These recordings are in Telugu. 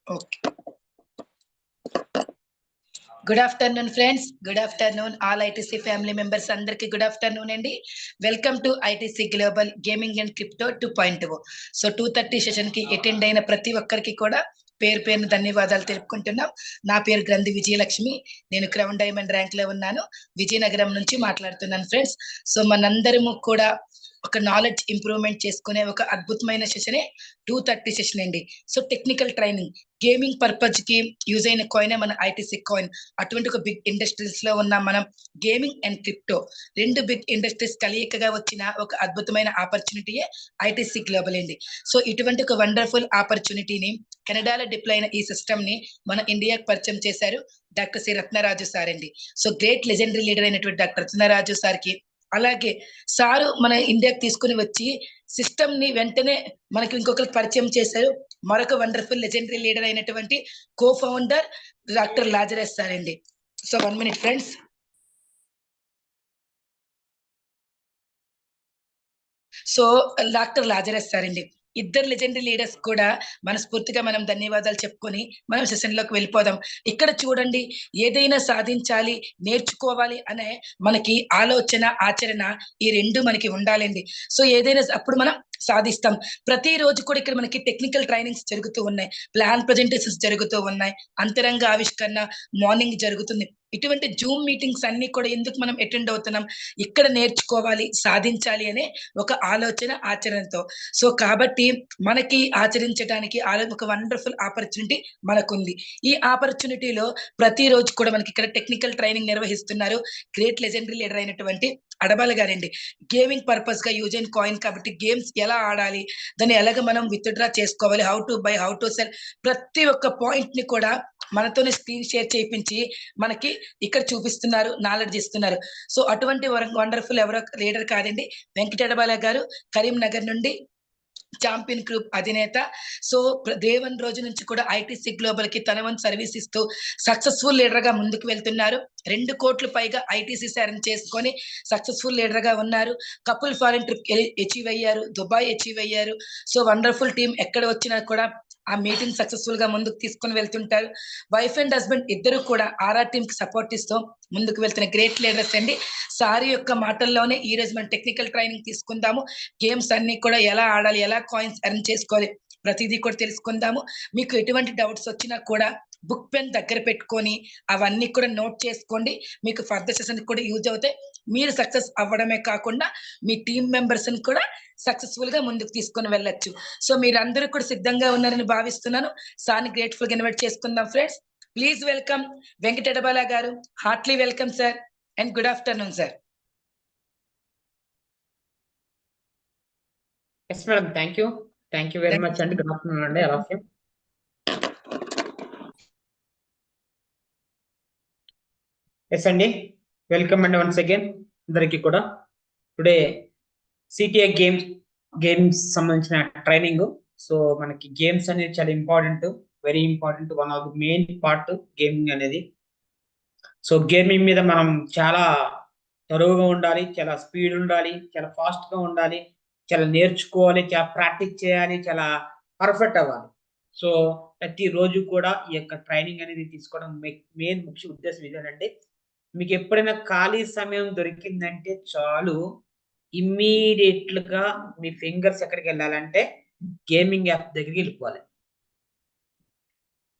Okay. Good afternoon, friends. Good afternoon, all ITC family members. Andarki good afternoon andi. Welcome to ITC Global Gaming and Crypto 2.0. So 2:30 session కి అటెండ్ అయిన ప్రతి ఒక్కరికి కూడా పేరున ధన్యవాదాలు తెలుపుకుంటున్నాం. నా పేరు గ్రంథి విజయలక్ష్మి. నేను క్రౌన్ డైమండ్ ర్యాంక్ లో ఉన్నాను. విజయనగరం నుంచి మాట్లాడుతున్నాను ఫ్రెండ్స్. సో మనందరము కూడా ఒక నాలెడ్జ్ ఇంప్రూవ్మెంట్ చేసుకునే ఒక అద్భుతమైన సెషనే 2:30 సెషన్ అండి. So technical training gaming purpose కి యూజ్ అయిన కాయిన్ మన ఐటీసీ కాయిన్. అటువంటి ఒక బిగ్ ఇండస్ట్రీస్ లో ఉన్న మనం గేమింగ్ అండ్ క్రిప్టో రెండు బిగ్ ఇండస్ట్రీస్ కలయికగా వచ్చిన ఒక అద్భుతమైన ఆపర్చునిటీయే ఐటీసీ గ్లోబల్ అండి. సో ఇటువంటి ఒక వండర్ఫుల్ ఆపర్చునిటీని కెనడాలో డిప్లాయ్ అయిన ఈ సిస్టమ్ ని మన ఇండియాకి పరిచయం చేశారు డాక్టర్ సి రత్నరాజు సార్ అండి. సో గ్రేట్ లెజెండరీ లీడర్ అయినటువంటి డాక్టర్ రత్నరాజు సార్కి, అలాగే సారు మన ఇండియాకి తీసుకుని వచ్చి సిస్టమ్ ని వెంటనే మనకి ఇంకొకరికి పరిచయం చేశారు మరొక వండర్ఫుల్ లెజెండరీ లీడర్ అయినటువంటి co founder doctor Lazarus sir అండి. So 1 minute friends. So doctor Lazarus sir అండి. ఇద్దరు లెజెండరీ లీడర్స్ కూడా మనస్ఫూర్తిగా మనం ధన్యవాదాలు చెప్పుకొని మనం సెషన్ లోకి వెళ్ళిపోదాం. ఇక్కడ చూడండి, ఏదైనా సాధించాలి, నేర్చుకోవాలి అనే మనకి ఆలోచన, ఆచరణ ఈ రెండు మనకి ఉండాలండి. సో ఏదైనా అప్పుడు మనం సాధిస్తాం. ప్రతిరోజు కూడా ఇక్కడ మనకి టెక్నికల్ ట్రైనింగ్స్ జరుగుతూ ఉన్నాయి, ప్లాన్ ప్రజెంటేషన్స్ జరుగుతూ ఉన్నాయి, అంతరంగ ఆవిష్కరణ మార్నింగ్ జరుగుతుంది. ఇటువంటి జూమ్ మీటింగ్స్ అన్ని కూడా ఎందుకు మనం అటెండ్ అవుతున్నాం? ఇక్కడ నేర్చుకోవాలి, సాధించాలి అనే ఒక ఆలోచన, ఆచరణతో. సో కాబట్టి మనకి ఆచరించడానికి ఒక వండర్ఫుల్ ఆపర్చునిటీ మనకుంది. ఈ ఆపర్చునిటీలో ప్రతిరోజు కూడా మనకి ఇక్కడ టెక్నికల్ ట్రైనింగ్ నిర్వహిస్తున్నారు గ్రేట్ లెజెండరీ లీడర్ అయినటువంటి అడబాల గారండి. గేమింగ్ పర్పస్ గా యూజ్ అయిన కాయిన్ కాబట్టి గేమ్స్ ఎలా ఆడాలి, దాన్ని ఎలాగ మనం విత్డ్రా చేసుకోవాలి, how to buy, how to cell, ప్రతి ఒక్క పాయింట్ ని కూడా మనతోనే స్క్రీన్ షేర్ చేయించి మనకి ఇక్కడ చూపిస్తున్నారు, నాలెడ్జ్ ఇస్తున్నారు. సో అటువంటి వండర్ఫుల్ ఎవరో లీడర్ కాదండి, వెంకటడబాల గారు, కరీంనగర్ నుండి ఛాంపియన్ గ్రూప్ అధినేత. సో దేవన్ రోజు నుంచి కూడా ఐటీసీ గ్లోబల్ కి తన వంతు సర్వీస్ ఇస్తూ సక్సెస్ఫుల్ లీడర్ గా ముందుకు వెళ్తున్నారు. 2 కోట్ల పైగా ఐటీసీ సార్ని చేసుకొని సక్సెస్ఫుల్ లీడర్ గా ఉన్నారు. కపుల్ ఫారెన్ ట్రిప్ అచీవ్ అయ్యారు, దుబాయ్ అచీవ్ అయ్యారు. సో వండర్ఫుల్ టీం ఎక్కడ వచ్చినా కూడా ఆ మీటింగ్ సక్సెస్ఫుల్ గా ముందుకు తీసుకొని వెళ్తుంటారు. వైఫ్ అండ్ హస్బెండ్ ఇద్దరు కూడా ఆర్ఆర్ టీమ్ కి సపోర్ట్ ఇస్తూ ముందుకు వెళ్తున్న గ్రేట్ లీడర్స్ అండి. సారీ యొక్క మాటల్లోనే ఈ రోజు మనం టెక్నికల్ ట్రైనింగ్ తీసుకుందాము. గేమ్స్ అన్ని కూడా ఎలా ఆడాలి, ఎలా కాయిన్స్ ఎర్న్ చేసుకోవాలి, ప్రతిదీ కూడా తెలుసుకుందాము. మీకు ఎటువంటి డౌట్స్ వచ్చినా కూడా బుక్ పెన్ దగ్గర పెట్టుకొని అవన్నీ కూడా నోట్ చేసుకోండి. మీకు ఫర్దర్ సెషన్ కూడా యూజ్ అవుతాయి. మీరు సక్సెస్ అవ్వడమే కాకుండా మీ టీం మెంబర్స్ ని కూడా సక్సెస్ఫుల్ గా ముందుకు తీసుకొని వెళ్ళొచ్చు. సో మీరందరూ కూడా సిద్ధంగా ఉన్నారని భావిస్తున్నాను. సార్ని గ్రేట్ఫుల్ గా ఇన్వైట్ చేసుకుందాం ఫ్రెండ్స్. ప్లీజ్ వెల్కమ్ వెంకటడబాల గారు. Heartly welcome sir and good afternoon sir. Yes madam, thank you very much అండి. గుడ్ ఆఫ్టర్నూన్ అండి, ఆల్ ఆఫ్ యూ. ఎస్ అండి, వెల్కమ్ అండి వన్స్ అగైన్ అందరికి కూడా. టుడే సిటిఐ గేమ్స్ సంబంధించిన ట్రైనింగ్. సో మనకి గేమ్స్ అనేది చాలా important, very important, one of the main part gaming అనేది. సో గేమింగ్ మీద మనం చాలా తరువుగా ఉండాలి, చాలా స్పీడ్ ఉండాలి, చాలా ఫాస్ట్ గా ఉండాలి, చాలా నేర్చుకోవాలి, చాలా ప్రాక్టీస్ చేయాలి, చాలా పర్ఫెక్ట్ అవ్వాలి. సో ప్రతిరోజు కూడా ఈ యొక్క ట్రైనింగ్ అనేది తీసుకోవడం మెయిన్ ముఖ్య ఉద్దేశం ఏంటంటే, మీకు ఎప్పుడైనా ఖాళీ సమయం దొరికిందంటే చాలు, ఇమ్మీడియట్గా మీ ఫింగర్స్ ఎక్కడికి వెళ్ళాలంటే గేమింగ్ యాప్ దగ్గరికి వెళ్ళిపోవాలి.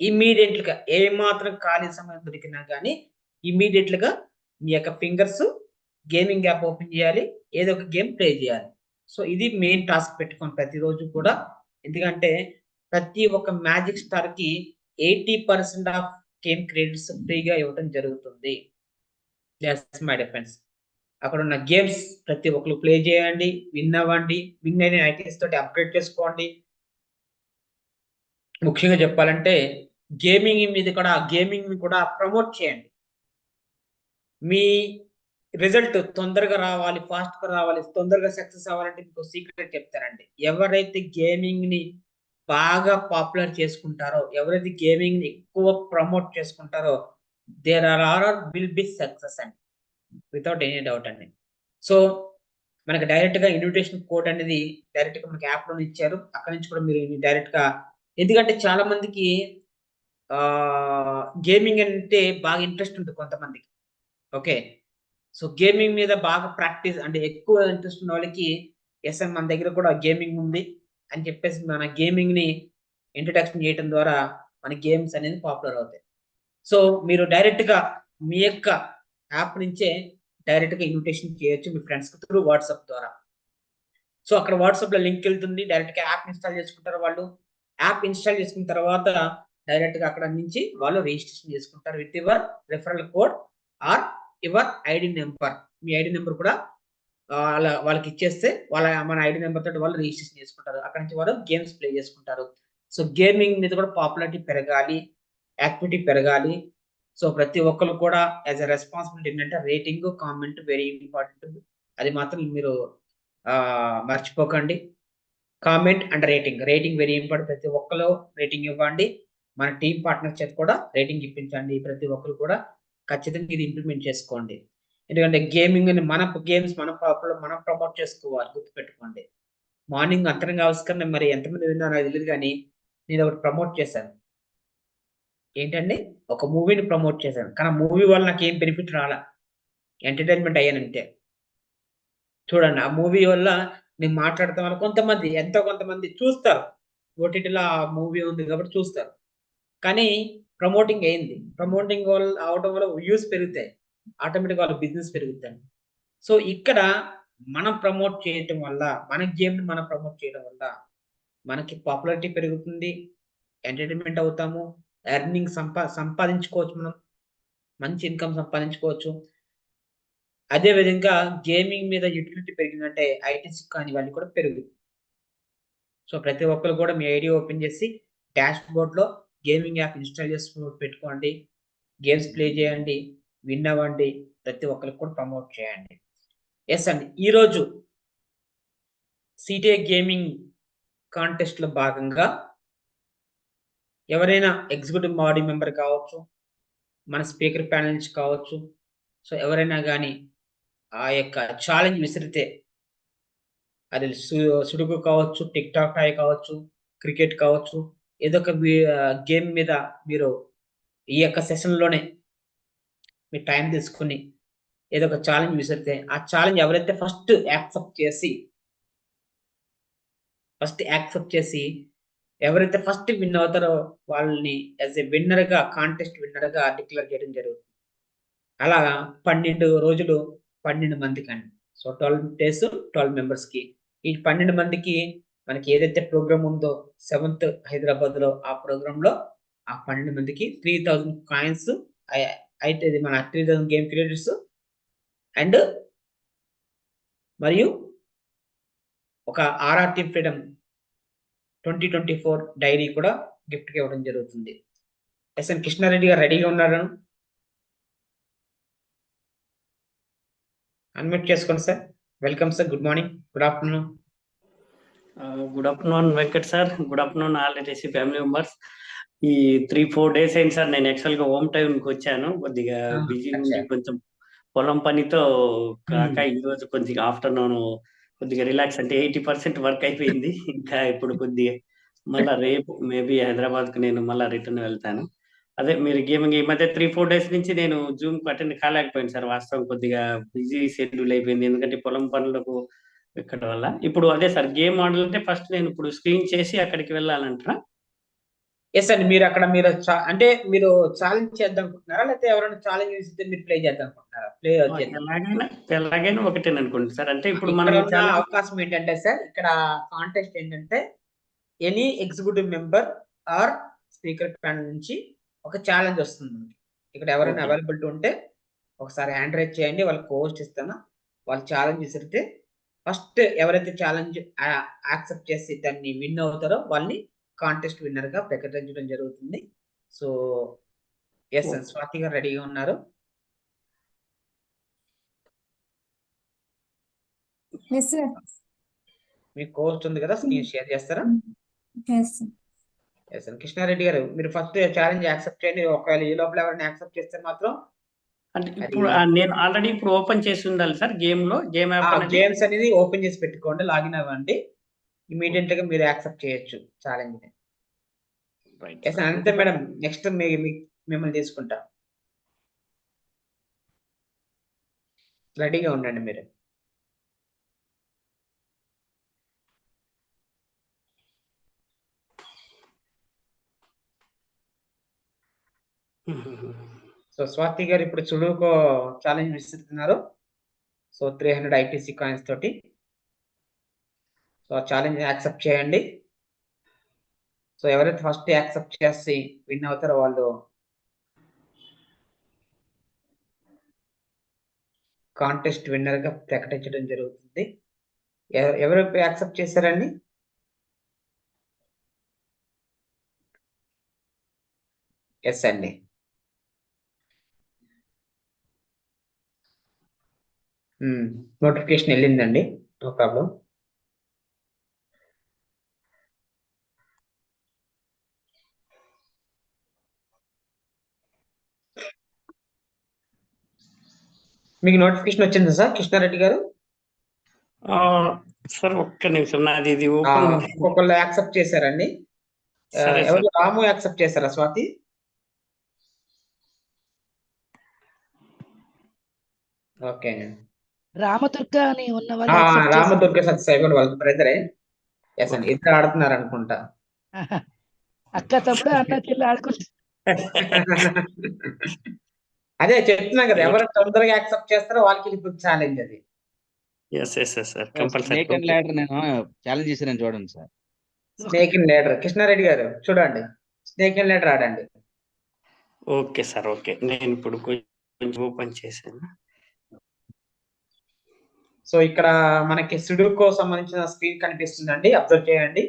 ఇమ్మీడియట్గా ఏ మాత్రం ఖాళీ సమయం దొరికినా కానీ ఇమ్మీడియట్గా మీ యొక్క ఫింగర్స్ గేమింగ్ యాప్ ఓపెన్ చేయాలి, ఏదో ఒక గేమ్ ప్లే చేయాలి. సో ఇది మెయిన్ టాస్క్ పెట్టుకోండి ప్రతిరోజు కూడా. ఎందుకంటే ప్రతి ఒక్క మ్యాజిక్ స్టార్ కి 80% ఆఫ్ గేమ్ క్రెడిట్స్ ఫ్రీగా ఇవ్వడం జరుగుతుంది. మై డిఫరెన్స్, అక్కడ ఉన్న గేమ్స్ ప్రతి ఒక్కరు ప్లే చేయండి, విన్ అవ్వండి, విన్ అయిన ఐటమ్స్ తోటి అప్గ్రేడ్ చేసుకోండి. ముఖ్యంగా చెప్పాలంటే గేమింగ్ కూడా ప్రమోట్ చేయండి. మీ రిజల్ట్ తొందరగా రావాలి, ఫాస్ట్ గా రావాలి, తొందరగా సక్సెస్ అవ్వాలంటే మీకు సీక్రెట్ చెప్తారండి. ఎవరైతే గేమింగ్ ని బాగా పాపులర్ చేసుకుంటారో, ఎవరైతే గేమింగ్ ని ఎక్కువ ప్రమోట్ చేసుకుంటారో, there are will be success అండి, వితౌట్ ఎనీ డౌట్ అండి. సో మనకి డైరెక్ట్ గా ఇన్విటేషన్ కోడ్ అనేది డైరెక్ట్ గా మనకి యాప్ లో ఇచ్చారు. అక్కడ నుంచి కూడా మీరు డైరెక్ట్ గా, ఎందుకంటే చాలా మందికి గేమింగ్ అంటే బాగా ఇంట్రెస్ట్ ఉంటుంది కొంతమందికి. ఓకే. సో గేమింగ్ మీద బాగా ప్రాక్టీస్ అంటే ఎక్కువ ఇంట్రెస్ట్ ఉన్న వాళ్ళకి మన దగ్గర కూడా గేమింగ్ ఉంది అని చెప్పేసి మన గేమింగ్ ని ఇంట్రడక్షన్ చేయడం ద్వారా మన గేమ్స్ అనేది పాపులర్ అవుతాయి. సో మీరు డైరెక్ట్ గా మీ యొక్క యాప్ నుంచే డైరెక్ట్ గా ఇన్విటేషన్ చేయొచ్చు మీ ఫ్రెండ్స్ త్రూ వాట్సాప్ ద్వారా. సో అక్కడ వాట్సాప్ లో లింక్ వెళ్తుంది, డైరెక్ట్ గా యాప్ ఇన్స్టాల్ చేసుకుంటారు వాళ్ళు. యాప్ ఇన్స్టాల్ చేసుకున్న తర్వాత డైరెక్ట్ గా అక్కడ నుంచి వాళ్ళు రిజిస్ట్రేషన్ చేసుకుంటారు with your referral code or your ID number. మీ ఐడి నెంబర్ కూడా వాళ్ళకి ఇచ్చేస్తే మన ఐడి నెంబర్ తోటి వాళ్ళు రిజిస్ట్రేషన్ చేసుకుంటారు. అక్కడ నుంచి వాళ్ళు గేమ్స్ ప్లే చేసుకుంటారు. సో గేమింగ్ మీద కూడా పాపులారిటీ పెరగాలి, యాక్టివిటీ పెరగాలి. సో ప్రతి ఒక్కరు కూడా యాజ్ ఎ రెస్పాన్సిబిలిటీ ఏంటంటే రేటింగ్, కామెంట్ వెరీ ఇంపార్టెంట్. అది మాత్రం మీరు మర్చిపోకండి. Comment and rating very important. ప్రతి ఒక్కరు రేటింగ్ ఇవ్వండి. మన టీం పార్ట్నర్ చేత కూడా రేటింగ్ ఇప్పించండి. ప్రతి ఒక్కరు కూడా ఖచ్చితంగా ఇది ఇంప్లిమెంట్ చేసుకోండి. ఎందుకంటే గేమింగ్ అని మన గేమ్స్ మనం ప్రమోట్ చేసుకోవాలి, గుర్తుపెట్టుకోండి. మార్నింగ్ అంతరంగ ఆవిష్కరణ మరి ఎంతమంది విన్నారో నాకు తెలియదు కానీ నేను ఒకటి ప్రమోట్ చేశాను. ఏంటండి, ఒక మూవీని ప్రమోట్ చేశాను. కానీ ఆ మూవీ వల్ల నాకు ఏం బెనిఫిట్ రాలా, ఎంటర్టైన్మెంట్ అయ్యానంటే. చూడండి, ఆ మూవీ వల్ల నేను మాట్లాడతాం వల్ల కొంతమంది చూస్తారు. ఓటీటీలో ఆ మూవీ ఉంది కాబట్టి చూస్తారు. కానీ ప్రమోటింగ్ అయింది. ప్రమోటింగ్ వల్ల అవడం వల్ల వ్యూస్ పెరుగుతాయి, ఆటోమేటిక్ వాళ్ళ బిజినెస్ పెరుగుతాయి. సో ఇక్కడ మనం ప్రమోట్ చేయటం వల్ల, మన గేమ్ని మనం ప్రమోట్ చేయడం వల్ల మనకి పాపులారిటీ పెరుగుతుంది, ఎంటర్టైన్మెంట్ అవుతాము, ఎర్నింగ్ సంపాదించుకోవచ్చు, మనం మంచి ఇన్కమ్ సంపాదించుకోవచ్చు. అదే విధంగా గేమింగ్ మీద యూటిలిటీ పెరిగిందంటే ఐటీసీ కానీ ఇవన్నీ కూడా పెరుగుతుంది. సో ప్రతి ఒక్కరు కూడా మీ ఐడి ఓపెన్ చేసి డాష్ బోర్డ్లో గేమింగ్ యాప్ ఇన్స్టాల్ చేసి పెట్టుకోండి, గేమ్స్ ప్లే చేయండి, విన్ అవ్వండి, ప్రతి ఒక్కరికి కూడా ప్రమోట్ చేయండి. ఎస్ అండి, ఈరోజు సిటిఐ గేమింగ్ కాంటెస్ట్ లో భాగంగా ఎవరైనా ఎగ్జిక్యూటివ్ బాడీ మెంబర్ కావచ్చు, మన స్పీకర్ ప్యానెల్ నుంచి కావచ్చు, సో ఎవరైనా కానీ ఆ యొక్క ఛాలెంజ్ విసిరితే, అది సుడుకు కావచ్చు, టిక్ టాక్ టాయ్ కావచ్చు, క్రికెట్ కావచ్చు, ఏదో ఒక గేమ్ మీద మీరు ఈ యొక్క సెషన్లోనే మీ టైం తీసుకుని ఏదో ఒక ఛాలెంజ్ విసిరితే, ఆ ఛాలెంజ్ ఎవరైతే ఫస్ట్ యాక్సెప్ట్ చేసి ఎవరైతే ఫస్ట్ విన్ అవుతారో వాళ్ళని యాజ్ ఎ విన్నర్ గా, కాంటెస్ట్ విన్నర్ గా డిక్లేర్ చేయడం జరుగుతుంది. అలా 12 రోజులు 12 మందికి అండి. సో 12 days 12 members కి. ఈ 12 మందికి మనకి ఏదైతే ప్రోగ్రామ్ ఉందో 7th హైదరాబాద్ లో, ఆ ప్రోగ్రామ్ లో ఆ 12 మందికి 3000 కాయిన్స్ అయితే ఇది మన 3000 గేమ్ క్రెడిట్స్ అండ్ మరియు ఒక ఆర్ఆర్ టీమ్ ఫ్రీడమ్ 2024 డైరీ కూడా గిఫ్ట్ గా ఇవ్వడం జరుగుతుంది. ఎస్ఎన్ కృష్ణారెడ్డి గారు రెడీగా ఉన్నారు? అన్మ్యూట్ చేసుకోండి sir. Welcome sir, good morning, good afternoon. Good afternoon Venkat sir, good afternoon all ATC family members. ఈ 3-4 days అయింది సార్, నేను యాక్చువల్ గా హోమ్ టౌన్కి వచ్చాను. కొద్దిగా బిజీ ఉంది, కొంచెం పొలం పనితో కాక ఈ రోజు కొద్దిగా ఆఫ్టర్నూన్ కొద్దిగా రిలాక్స్, అంటే 80% వర్క్ అయిపోయింది. ఇంకా ఇప్పుడు కొద్దిగా మళ్ళా రేపు మేబీ హైదరాబాద్ కు నేను మళ్ళా రిటర్న్ వెళ్తాను. అదే మీరు గేమింగ్ ఈ మధ్య 3-4 days నుంచి నేను జూమ్ అటెండ్ కాలేకపోయింది సార్. వాస్తవం కొద్దిగా బిజీ షెడ్యూల్ అయిపోయింది, ఎందుకంటే పొలం పనులకు ఇక్కడ వల్ల. ఇప్పుడు అదే సార్, గేమ్ ఆడాలి అంటే ఫస్ట్ నేను ఇప్పుడు స్క్రీన్ చేసి అక్కడికి వెళ్ళాలంటారా? ఎస్ అండి, మీరు అక్కడ అంటే మీరు ఛాలెంజ్ చేద్దాం అనుకుంటున్నారా, లేకపోతే ఎవరైనా ఛాలెంజ్ చేస్తే మీరు ప్లే చేద్దాం అనుకుంటున్నారా? ఎలాగైనా ఒకటే అనుకుంటా సార్. అంటే ఇప్పుడు మన మనం అవకాశం ఏంటంటే సార్, ఇక్కడ కాంటెస్ట్ ఏంటంటే any executive member or speaker panel నుంచి ఒక ఛాలెంజ్ వస్తుంది. ఇక్కడ ఎవరైనా అవైలబిలిటీ ఉంటే ఒకసారి హ్యాండ్ రైజ్ చేయండి, వాళ్ళకి పోస్ట్ ఇస్తాను. వాళ్ళు ఛాలెంజ్ ఇస్తే ఫస్ట్ ఎవరైతే ఛాలెంజ్ యాక్సెప్ట్ చేసి దాన్ని విన్ అవుతారో వాళ్ళని కాంటెస్ట్ విన్నర్ గా ప్రకటించడం జరుగుతుంది. సో ఎస్ సార్, స్వాతి గారు రెడీగా ఉన్నారు? మీ పోస్ట్ ఉంది కదా, స్క్రీన్ షేర్ చేస్తారా? కృష్ణారెడ్డి గారు, మీరు ఫస్ట్ ఛాలెంజ్ యాక్సెప్ట్ చేయండి. ఒకవేళ ఈ లోపల ఎవరైనా యాక్సెప్ట్ చేస్తే మాత్రం, అంటే ఇప్పుడు నేను ఆల్రెడీ ఇప్పుడు ఓపెన్ చేసి ఉండాలి సార్ గేమ్ లో, గేమ్స్ అనేది ఓపెన్ చేసి పెట్టుకోండి, లాగిన్ అవ్వండి, ఇమీడియట్ గా మీరు యాక్సెప్ట్ చేయొచ్చు ఛాలెంజ్ ని. రైట్ ఎస్ అంతే మేడం. నెక్స్ట్ మిమ్మల్ని తీసుకుంటా. రెడీగా ఉండండి మీరు. సో స్వాతి గారు ఇప్పుడు సుడోకో ఛాలెంజ్ విస్తున్నారు. సో 300 ITC కాయిన్స్ తోటి. సో ఛాలెంజ్ యాక్సెప్ట్ చేయండి. సో ఎవరైతే ఫస్ట్ యాక్సెప్ట్ చేసి విన్ అవుతారో వాళ్ళు కాంటెస్ట్ విన్నర్ గా ప్రకటించడం జరుగుతుంది. ఎవరు యాక్సెప్ట్ చేశారండి? ఎస్ అండి. నోటిఫికేషన్ వెళ్ళిందండి. No problem. మీకు నోటిఫికేషన్ వచ్చిందా సార్ కృష్ణారెడ్డి గారు? సార్ ఒక్క నిమిషం, నాది ఇది ఓపెన్. ఒక్కొక్కళ్ళు యాక్సెప్ట్ చేశారండి. సరే ఎవరు సార్. రాము యాక్సెప్ట్ చేశారా స్వాతి? ఓకే. రామదుర్గ అని ఉన్న వాళ్ళు accept చేశారు. రామదుర్గ సత్యసాయి గారు వాళ్ళ బ్రదరే. ఎస్ అండి. ఇద్దరు ఆడుతున్నారు అనుకుంటా. అక్క తమ్ముడు అన్న చెల్లి ఆడుకుంటారు. అదే చెప్తున్నా కదా, ఎవరు తొందరగా యాక్సెప్ట్ చేస్తారో వాళ్ళకి ఇప్పుడు ఛాలెంజ్ అది. Yes sir compulsory. Snake and ladder నేను ఛాలెంజ్ చేశాను చూడండి sir. Snake and leader Krishna Reddy గారు చూడండి. స్నేక్ అండ్ లీడర్ ఆడండి. Okay sir, okay. నేను ఇప్పుడు కొంచెం ఓపెన్ చేశాను. సో ఇక్కడ మనకి సుడోకో సంబంధించిన స్క్రీన్ కనిపిస్తుందండి, అబ్జర్వ్ చేయండి.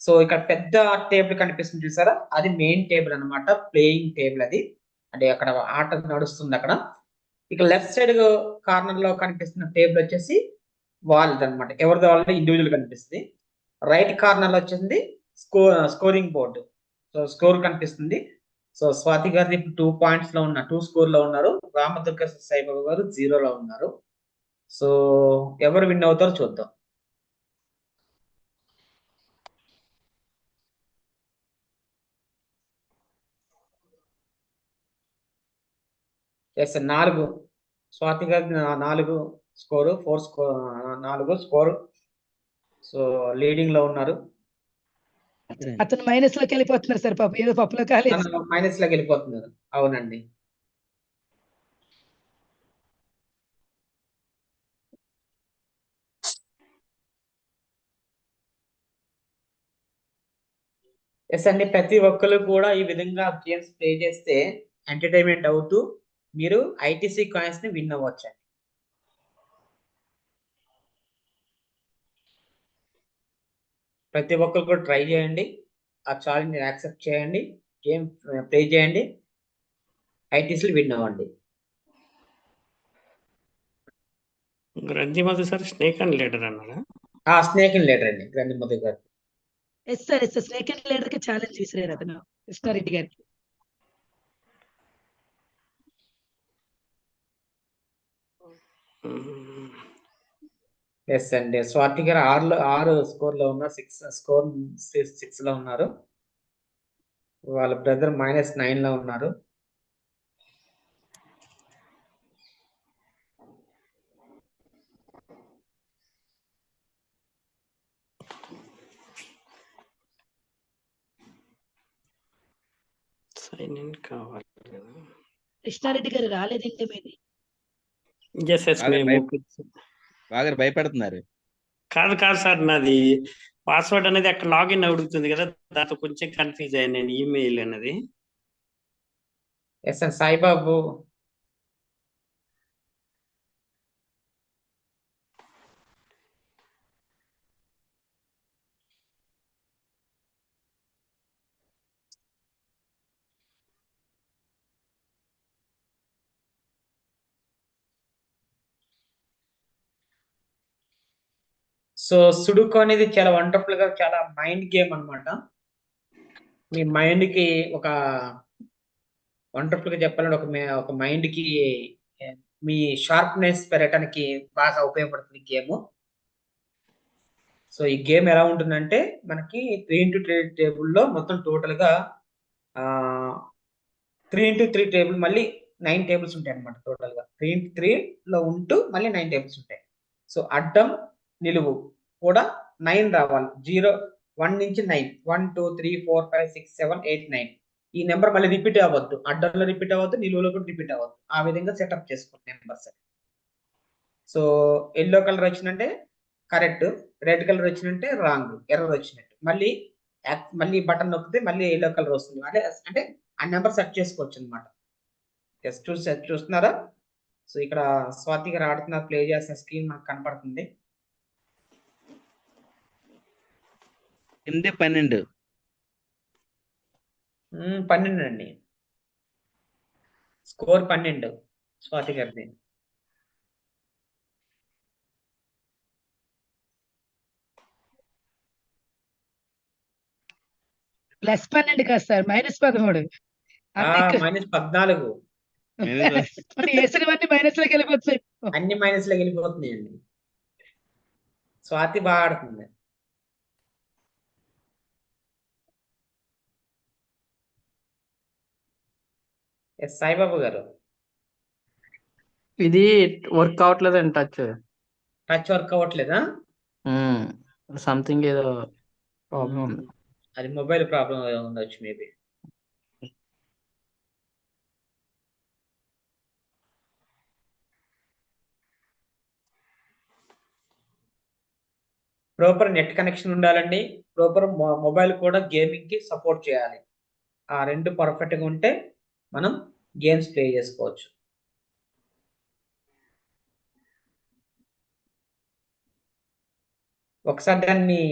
సో ఇక్కడ పెద్ద టేబుల్ కనిపిస్తుంది చూసారా, అది మెయిన్ టేబుల్ అన్నమాట, ప్లేయింగ్ టేబుల్ అది. అంటే అక్కడ ఆట నడుస్తుంది అక్కడ. ఇక లెఫ్ట్ సైడ్ కార్నర్ లో కనిపిస్తున్న టేబుల్ వచ్చేసి వాళ్ళది అనమాట, ఎవరిది వాళ్ళది ఇండివిజువల్ కనిపిస్తుంది. రైట్ కార్నర్ లో వచ్చేసింది స్కోరింగ్ బోర్డు. సో స్కోర్ కనిపిస్తుంది. సో స్వాతి గారిది ఇప్పుడు 2 points లో ఉన్న 2 score లో ఉన్నారు. రామదుర్గ సాయిబాబు గారు 0 లో ఉన్నారు. సో ఎవరు విన్ అవుతారో చూద్దాం. ఎస్ 4 స్వాతి గారి 4 score, 4 score, 4 score. So leading లో ఉన్నారు. అతను మైనస్ లోకి వెళ్ళిపోతున్నారు సార్, పాప ఏదో పప్పులో కాలేదు. మైనస్ లోకి వెళ్ళిపోతున్నారు. అవునండి. ఎస్ అండి. ప్రతి ఒక్కరు కూడా ఈ విధంగా గేమ్స్ ప్లే చేస్తే ఎంటర్టైన్మెంట్ అవుతూ మీరు ITC కాయిన్స్ ని విన్ అవ్వచ్చు. ప్రతి ఒక్కరు కూడా ట్రై చేయండి, ఆ ఛాలెంజ్ యాక్సెప్ట్ చేయండి, గేమ్ ప్లే చేయండి, ITCలు విన్ అవ్వండి. గ్రంథి Madhu sir snake and leader అన్నారా? స్నేక్ అండ్ లీడర్ అండి గ్రంథి Madhu garu. Yes sir snake and leader కి ఛాలెంజ్ చేశారు అతను కృష్ణారెడ్డి గారికి. ఎస్ అండి. స్వాతి గారు 6 స్కోర్ లో ఉన్నారు, 6 లో ఉన్నారు. వాళ్ళ బ్రదర్ -9 లో ఉన్నారు. సైన్ ఇన్ కావాలి కదా. కృష్ణారెడ్డి గారు రాలేదంటే మీది. ఎస్ మేము బాగా భయపెడుతున్నారు. కాదు సార్, నాది పాస్వర్డ్ అనేది అక్కడ లాగిన్ అడుగుతుంది కదా, దాంతో కొంచెం కన్ఫ్యూజ్ అయ్యాను నేను, ఈమెయిల్ అనేది. ఎస్ అండి. సాయిబాబు సో సుడుకో అనేది చాలా వండర్ఫుల్ గా, చాలా మైండ్ గేమ్ అన్నమాట. మీ మైండ్ కి ఒక వండర్ఫుల్ గా చెప్పాలంటే ఒక మైండ్ కి మీ షార్ప్నెస్ పెరగడానికి బాగా ఉపయోగపడుతుంది గేమ్. సో ఈ గేమ్ ఎలా ఉంటుందంటే మనకి 3 into 3 టేబుల్ లో మొత్తం టోటల్ గా 3x3 టేబుల్ మళ్ళీ 9 టేబుల్స్ ఉంటాయి అనమాట టోటల్గా 3x3లో ఉంటూ మళ్ళీ 9 టేబుల్స్ ఉంటాయి. సో అడ్డం నిలువు కూడా 9 రావాలి. 1 నుంచి 9 1 2 3 4 5 6 7 8 9 ఈ నెంబర్ మళ్ళీ రిపీట్ అవ్వద్దు. అడ్డంలో రిపీట్ అవ్వద్దు, నిలువులో కూడా రిపీట్ అవ్వద్దు. ఆ విధంగా సెటప్ చేసుకోండి నెంబర్స్. సో ఎల్లో కలర్ వచ్చినంటే కరెక్ట్, రెడ్ కలర్ వచ్చినంటే రాంగ్, ఎర్రర్ వచ్చినట్టు. మళ్ళీ బటన్ నొక్కితే మళ్ళీ ఎల్లో కలర్ వస్తుంది. అంటే ఆ నెంబర్ సెట్ చేసుకోవచ్చు అనమాట. చూస్తున్నారా? సో ఇక్కడ స్వాతి గారు ఆడుతున్నారు, ప్లే చేసిన స్క్రీన్ మనకు కనపడుతుంది. 12. 12 అండి. స్కోర్ 12 స్వాతి గారిది. +12 కాదు సార్, -13. -14 మరి వేసినవన్నీ మైనస్ లోకి వెళ్ళిపోతాయి. అన్ని మైనస్ లోకి వెళ్ళిపోతున్నాయండి. స్వాతి బాగా ఆడుతుంది. సాయిబాబు గారు ఇది వర్క్ అవట్లేదండి టచ్ వర్క్ అవ్వట్లేదా? సంథింగ్ ఏదో ప్రాబ్లం ఉంది. అది మొబైల్ ప్రాబ్లం ఉండొచ్చు మేబీ. ప్రాపర్ నెట్ కనెక్షన్ ఉండాలండి. ప్రాపర్ మొబైల్ కూడా గేమింగ్ కి సపోర్ట్ చేయాలి. ఆ రెండు పర్ఫెక్ట్ గా ఉంటే మనం గేమ్స్ ప్లే చేసుకోవచ్చు. ఒకసారి దాన్ని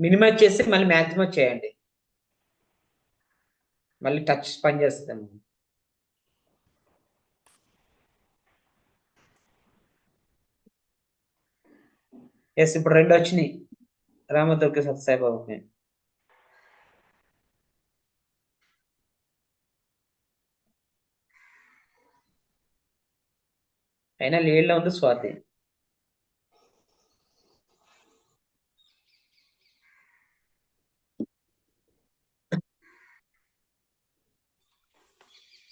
మినిమైజ్ చేసి మళ్ళీ మ్యాక్సిమం చేయండి, మళ్ళీ టచ్ పని చేస్తాము. ఇప్పుడు 2 వచ్చినాయి రామదుర్గ సత్యసాయిబాబుకి. అయినా లీడ్లో ఉంది స్వాతి.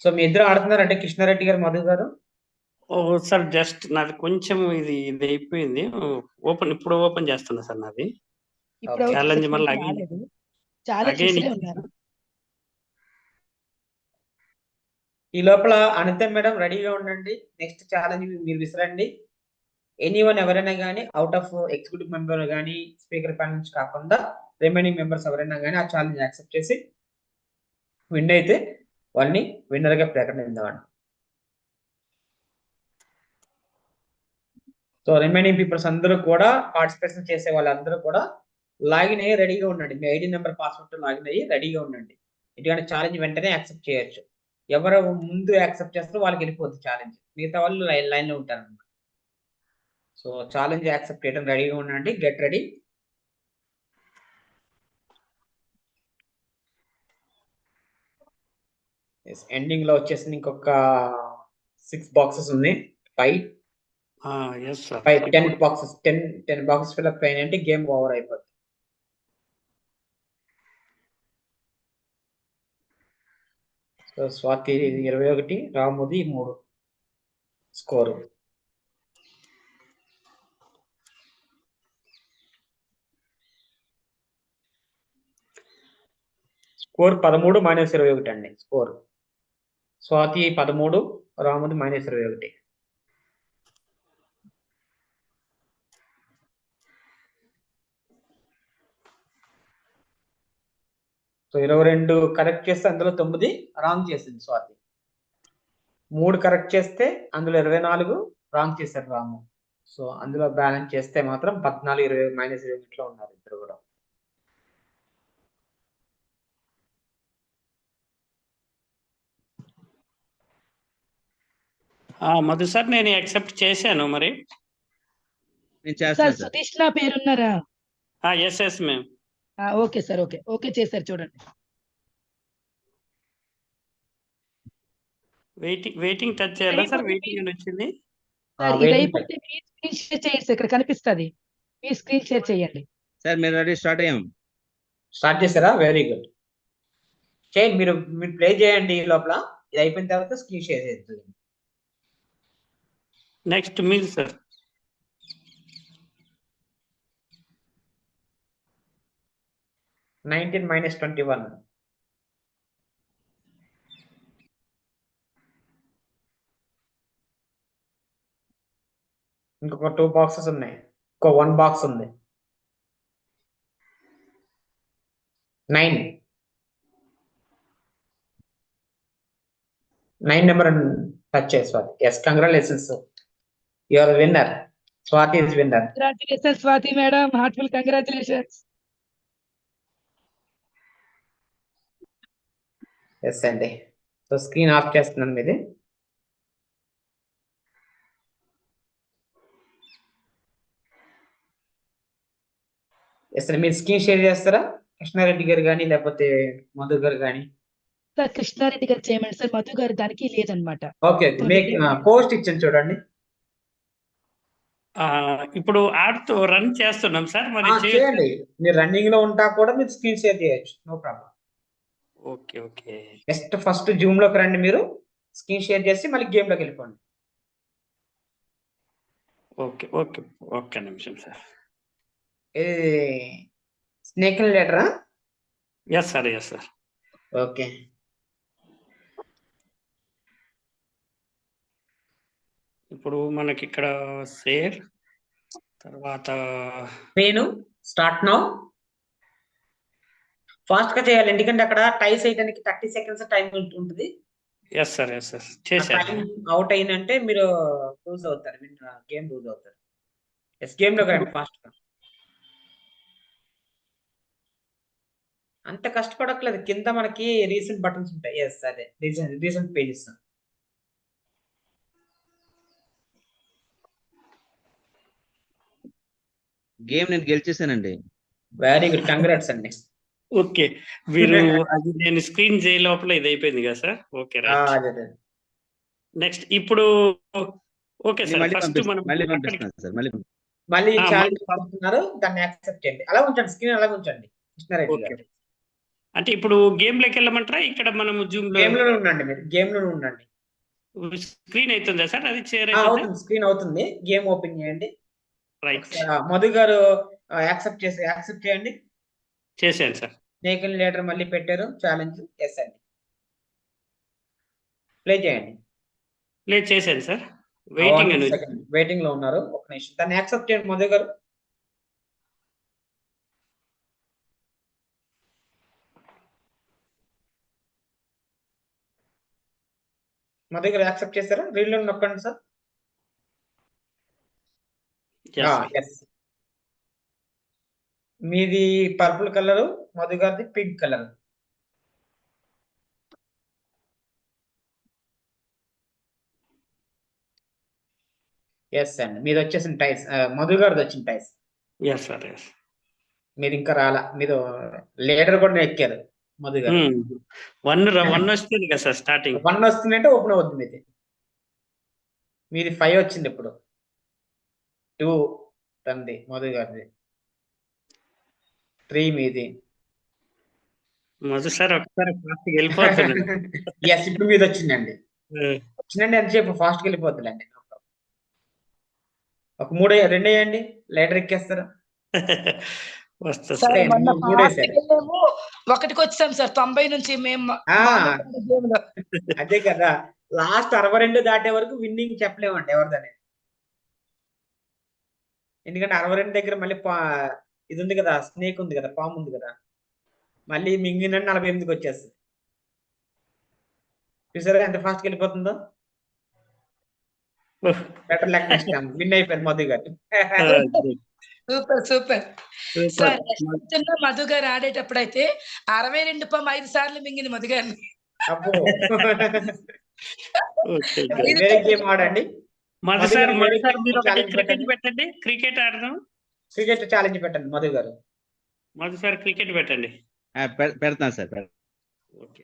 సో మీ ఇద్దరు ఆడుతున్నారంటే కృష్ణారెడ్డి గారు, మధు గారు? ఓ సార్, జస్ట్ నాది కొంచెం ఇది అయిపోయింది. ఇప్పుడు ఓపెన్ చేస్తున్నా సార్ నాది. ఛాలెంజ్ మళ్ళీ అగైన్ ఈ లోపల అనిత మేడం రెడీగా ఉండండి. నెక్స్ట్ ఛాలెంజ్ మీరు విసరండి. ఎనీవన్ ఎవరైనా కానీ అవుట్ ఆఫ్ ఎగ్జిక్యూటివ్ మెంబర్ కానీ స్పీకర్ ప్యానల్ నుంచి కాకుండా రిమైనింగ్ మెంబర్స్ ఎవరైనా కానీ ఆ ఛాలెంజ్ యాక్సెప్ట్ చేసి విన్ అయితే వాళ్ళని విన్నర్ గా ప్రకటిద్దామండి. సో రిమైనింగ్ పీపుల్స్ అందరూ కూడా పార్టిసిపేషన్ చేసే వాళ్ళందరూ కూడా లాగిన్ అయ్యి రెడీగా ఉండండి. మీ ఐడి నెంబర్ పాస్వర్డ్ లాగిన్ అయ్యి రెడీగా ఉండండి. ఇటువంటి ఛాలెంజ్ వెంటనే యాక్సెప్ట్ చేయొచ్చు. ఎవరు ముందు యాక్సెప్ట్ చేస్తారో వాళ్ళకి వెళ్ళిపోద్ది ఛాలెంజ్, మిగతా వాళ్ళు లైన్ లో ఉంటారు అన్నమాట. సో ఛాలెంజ్ యాక్సెప్ట్ చేయడం రెడీగా ఉండండి. Get ready. ఎండింగ్ లో వచ్చేసి ఇంకొక 6 బాక్సెస్ ఉంది. 10 బాక్సెస్ ఫిల్అప్ అయినంటే గేమ్ ఓవర్ అయిపోతుంది. So Swathi 21, రాముది 3 score. స్కోర్ 13 - 21 అండి. స్కోర్ స్వాతి 13, రాముది -21. సో 22 కరెక్ట్ చేస్తే అందులో 9 రాంగ్ చేసింది స్వాతి. 3 కరెక్ట్ చేస్తే అందులో 24 రాంగ్ చేశారు రాము. సో అందులో బ్యాలెన్స్ చేస్తే మాత్రం 14, 20 -21 లో ఉన్నారు ఇద్దరు కూడా. మధు సార్, నేను యాక్సెప్ట్ చేశాను. మరి నేను చేస్తాను సార్. సతీష్ నా పేరున్నారా? Yes ma'am. Okay sir, okay చేశారు. చూడండి, వెయిటింగ్ టచ్ చేయాలా సార్? వెయిటింగ్ అని వచ్చింది. ఇది అయిపోతే మీ స్క్రీన్ షేర్ చేయండి. ఇక్కడ కనిపిస్తుంది, మీ స్క్రీన్ షేర్ చేయండి సార్ మీరు రెడీ స్టార్ట్ అయ్యాం. స్టార్ట్ చేశారా? Very good. చేయండి, మీరు ప్లే చేయండి ఈ లోపల. ఇది అయిపోయిన తర్వాత స్క్రీన్ షేర్ చేస్తుంది. Next meal sir. 19 - 21. ఇంకొక 2 బాక్సెస్ ఉన్నాయి. ఇంకో 1 బాక్స్ ఉంది. 9 నెంబర్ టచ్ చేసి Swathi. Yes, congratulations, you are winner. Swathi is winner. Congratulations Swathi madam, heartful congratulations. Yes అండి. సో స్క్రీన్ ఆఫ్ చేస్తున్నాను మీది. ఎస్ అండి, మీరు స్క్రీన్ షేర్ చేస్తారా కృష్ణారెడ్డి గారు కానీ లేకపోతే మధు గారు కానీ? సార్ కృష్ణారెడ్డి గారు చేయమండి సార్, మధు గారు దానికి లేదనమాట. ఓకే, పోస్ట్ ఇచ్చాను చూడండి. ఇప్పుడు ఆడుతూ రన్ చేస్తున్నాం సార్, మరి చేయండి. మీరు రన్నింగ్ లో ఉంటా కూడా మీరు స్క్రీన్ షేర్ చేయొచ్చు, no problem. Okay okay. Just first Zoom లోకి రండి, మీరు స్క్రీన్ షేర్ చేసి మళ్ళీ గేమ్ లోకి వెళ్ళిపోండి. ఓకే ఓకే ఒక్క నిమిషం సార్. స్నేక్ లెటరా? Yes sir, yes sir. Okay, ఇప్పుడు మనకి ఇక్కడ షేర్ తర్వాత నేను స్టార్ట్ నౌ. ఫాస్ట్ గా చేయాలి, ఎందుకంటే అక్కడ టైస్ చేయడానికి 30 seconds టైం ఉంటుంది. ఎస్ సార్, ఎస్ సార్ చేశాను. అవుట్ అయిందంటే మీరు లూజ్ అవుతారు, గేమ్ లూజ్ అవుతారు. ఎస్, గేమ్ లోకి రండి ఫాస్ట్ గా. అంత కష్టపడట్లేదు, కింద మనకి రీసెంట్ బటన్స్ ఉంటాయి. ఎస్, అదే రీసెంట్ పేజెస్. గేమ్ నేను గెలిచేసానండి. వెరీ గుడ్, కంగ్రాట్స్ అండి. ఓకే, మీరు అది నేను స్క్రీన్ చేయ లోపల ఇది అయిపోయింది కదా సార్. Okay right. నెక్స్ట్ ఇప్పుడు ఓకే సార్, మళ్ళీ ఫస్ట్ పంపిస్తాను, మనం మళ్ళీ పంపిస్తున్నాను సార్. మళ్ళీ ఆ, ఛాలెంజ్ మళ్ళీ పంపుతున్నారు, దాన్ని యాక్సెప్ట్ చేయండి. అలా ఉంచండి, స్క్రీన్ అలా ఉంచండి కృష్ణారెడ్డి ఓకే. గారు. అంటే ఇప్పుడు గేమ్ లోకి వెళ్ళమంటారా? ఇక్కడ మనం జూమ్ లో గేమ్ లోనే ఉండండి, మీరు గేమ్ లోనే ఉండండి. స్క్రీన్ అవుతుందా సార్? అది షేర్ అవుతుంది, స్క్రీన్ అవుతుంది. గేమ్ ఓపెన్ చేయండి. రైట్, మధు గారు యాక్సెప్ట్ చేయండి. చేశాను సార్. స్నేక్ లీడర్ మళ్ళీ పెట్టారు ఛాలెంజ్. ఎస్ అండి, ప్లే చేయండి. ప్లే చేశాను సార్. వెయిటింగ్ అని వెయిటింగ్ లో ఉన్నారు, ఒక నిమిషం. దాన్ని యాక్సెప్ట్ చేయండి మధు గారు. మధు గారు యాక్సెప్ట్ చేస్తారా? రీల్ నొక్కండి సార్. ఎస్, మీది పర్పుల్ కలర్, మధు గారిది పింక్ కలర్. ఎస్ అండి, మీది వచ్చేసిన టైస్, మధు గారిది వచ్చిన టైస్. Yes sir, yes. మీరు ఇంకా రాలా, మీరు లీడర్ కూడా ఎక్కారు మధు గారు. 1 వస్తుంది కదా సార్ స్టార్టింగ్. 1 వస్తుందంటే ఓపెన్ అవుతుంది. మీది 5 వచ్చింది ఇప్పుడు. 2 తంది మధు గారిది. 3 మీది. మధు సార్ ఒకసారి ఫాస్ట్ వెళ్ళిపోతున్నాడు. ఎస్, ఇప్పుడు మీది వచ్చిందండి. వచ్చిందండి, ఎంతసేపు ఫాస్ట్ గా వెళ్ళిపోతుందండి. ఒక 2 వేయండి, లీడర్ ఎక్కేస్తారా? వస్తా సార్ సార్. మొన్న 3 వేసారు. మేము 1కి వచ్చాం సార్, 90 నుంచి మేము గేమ్ లో. అదే కదా, లాస్ట్ 62 దాటే వరకు విన్నింగ్ చెప్పలేమండి ఎవరిదని. ఎందుకంటే 62 దగ్గర మళ్ళీ ఇది ఉంది కదా, స్నేక్ ఉంది కదా, పాము ఉంది కదా, మళ్ళీ మింగినండి 48కి వచ్చేస్తుంది. చూసారా ఎంత ఫాస్ట్ గా వెళ్ళిపోతుందో? Better luck next time. Win అయిపోయింది మధు గారు. Super super sir. మధు గారు ఆడేటప్పుడు అయితే 62.5 సార్లు మింగింది మధు గారిని. అబ్బో, ఓకే, వేరే గేమ్ ఆడండి. మధు సార్ మీరు ఒకటి ఛాలెంజ్ క్రికెట్ పెట్టండి. పెట్టండి, క్రికెట్ ఆడదాం. క్రికెట్ ఛాలెంజ్ పెట్టండి మధు గారు. మధు సార్ క్రికెట్ పెట్టండి. పెడతాను సార్. ఓకే,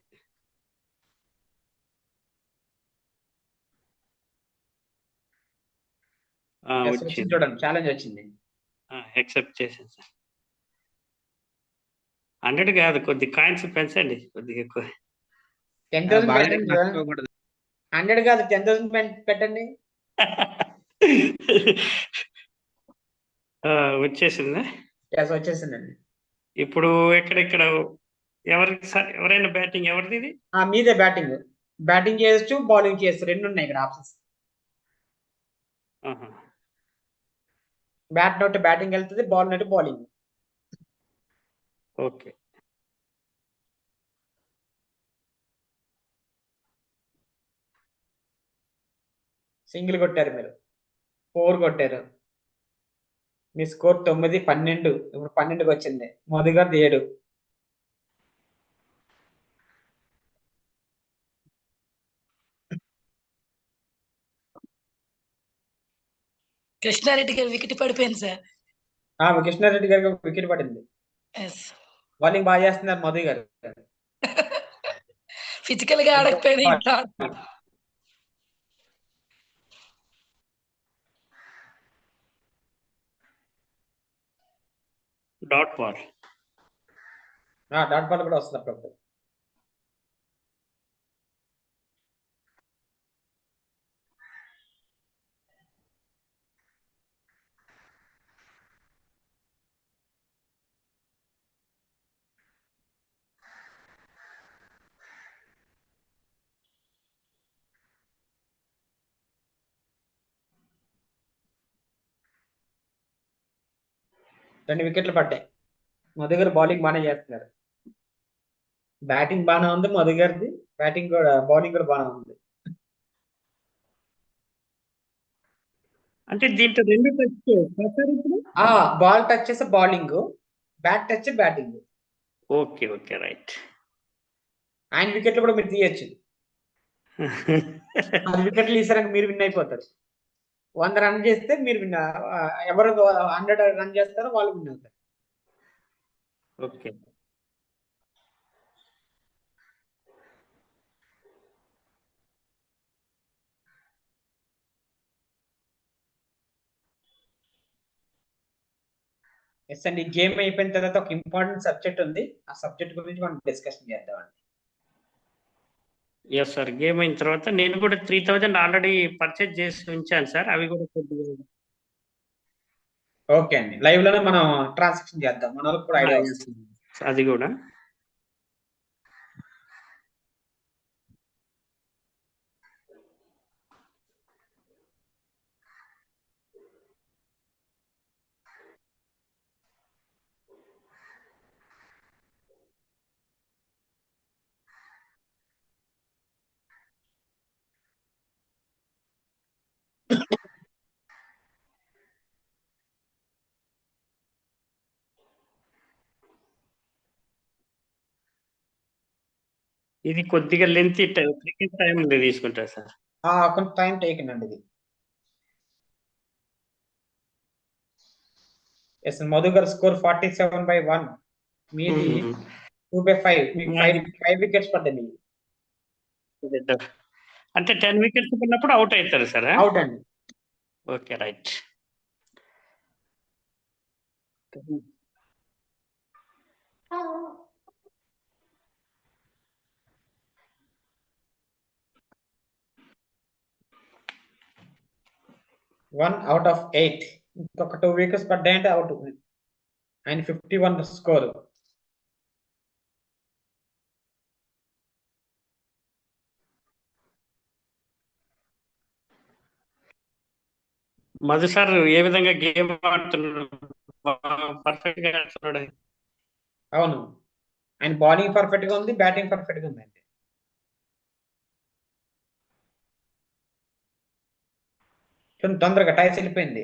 వచ్చింది చూడండి, ఛాలెంజ్ వచ్చింది. యాక్సెప్ట్ చేశాను సార్. 100 కాదు, కొద్ది కాయిన్స్ పెంచండి, కొద్దిగా ఎక్కువ. 10,000 బాగా పెట్టండి. నష్టపోకూడదు. 100 కాదు, 10,000 పెట్టండి. ఆ, వచ్చేసిందా? ఎస్, వచ్చేసిందండి. ఇప్పుడు ఎక్కడెక్కడ ఎవరైనా బ్యాటింగ్ ఎవరిది ఇది? మీదే బ్యాటింగ్. బ్యాటింగ్ చేయొచ్చు, బౌలింగ్ చేయొచ్చు, రెండు ఉన్నాయి ఇక్కడ ఆప్షన్స్. ఆహా. బ్యాట్ నోటి బ్యాటింగ్ వెళ్తుంది, బాల్ నోటి బౌలింగ్. ఓకే. సింగిల్ కొట్టారు మీరు, 4 కొట్టారు. మీ స్కోర్ 9, 12. ఇప్పుడు 12కి వచ్చింది. మధు గారిది 7. కృష్ణారెడ్డి గారు వికెట్ పడిపోయింది సార్. కృష్ణారెడ్డి గారికి ఒక వికెట్ పడింది. ఎస్. బౌలింగ్ బాగా చేస్తున్నారు మధు గారు. ఫిజికల్ గా ఆడకపోయినా ఇంట్లో డాట్ బాల్. డాట్ బాల్ కూడా వస్తుంది అప్పుడప్పుడు. రెండు వికెట్లు పడ్డాయి. మధు గారు బౌలింగ్ బాగానే చేస్తున్నారు. బ్యాటింగ్ బాగానే ఉంది మధు గారిది, బ్యాటింగ్ కూడా, బౌలింగ్ కూడా బాగానే ఉంది. అంటే దీంట్లో 2 టచ్ సార్ ఇప్పుడు? బాల్ టచ్ చేస్తే bowling, bat touch batting. Okay, okay, right. ఆయన వికెట్లు కూడా మీరు తీయచ్చు. 10 వికెట్లు తీసారని మీరు విన్ అయిపోతారు. 100 రన్ చేస్తే మీరు విన్. ఎవరు 100 రన్ చేస్తారో వాళ్ళు విన్ అవుతారు. ఓకే. ఎస్ అండి, గేమ్ అయిపోయిన తర్వాత ఒక ఇంపార్టెంట్ సబ్జెక్ట్ ఉంది. ఆ సబ్జెక్ట్ గురించి మనం డిస్కషన్ చేద్దామండి. ఎస్ సార్, గేమ్ అయిన తర్వాత నేను కూడా 3000 ఆల్రెడీ పర్చేజ్ చేసి ఉంచాను సార్, అవి కూడా కొద్దిగా. ఓకే అండి, లైవ్ లోనే మనం ట్రాన్సాక్షన్ చేద్దాం, మన వాళ్ళకి కూడా ఐడియా yes, వస్తుంది. అది కూడా. ఇది కొద్దిగా లెంత్ క్రికెట్ టైం తీసుకుంటారు సార్. కొంత టైం టేకిన్ అండి ఇది. ఎస్, మధు గారు స్కోర్ 47/1, మీది 2/5. మీకు 5 వికెట్స్ పడ్డాయి మీకు. అంటే 10 వికెట్స్ పడినప్పుడు అవుట్ అవుతారు సార్? అవుట్ అండి. Okay, right. One out of 8. ఇంకొక 2 వికెట్స్ పడ్డాయంటే అవుట్. ఆయన 51 స్కోర్. మధు సార్ ఏ విధంగా గేమ్ ఆడుతున్నాడు? పర్ఫెక్ట్ గా ఆడుతున్నాడు. అవును, ఆయన బౌలింగ్ పర్ఫెక్ట్ గా ఉంది, బ్యాటింగ్ పర్ఫెక్ట్ గా ఉంది అండి. తొందరగా టైస్ వెళ్ళిపోయింది.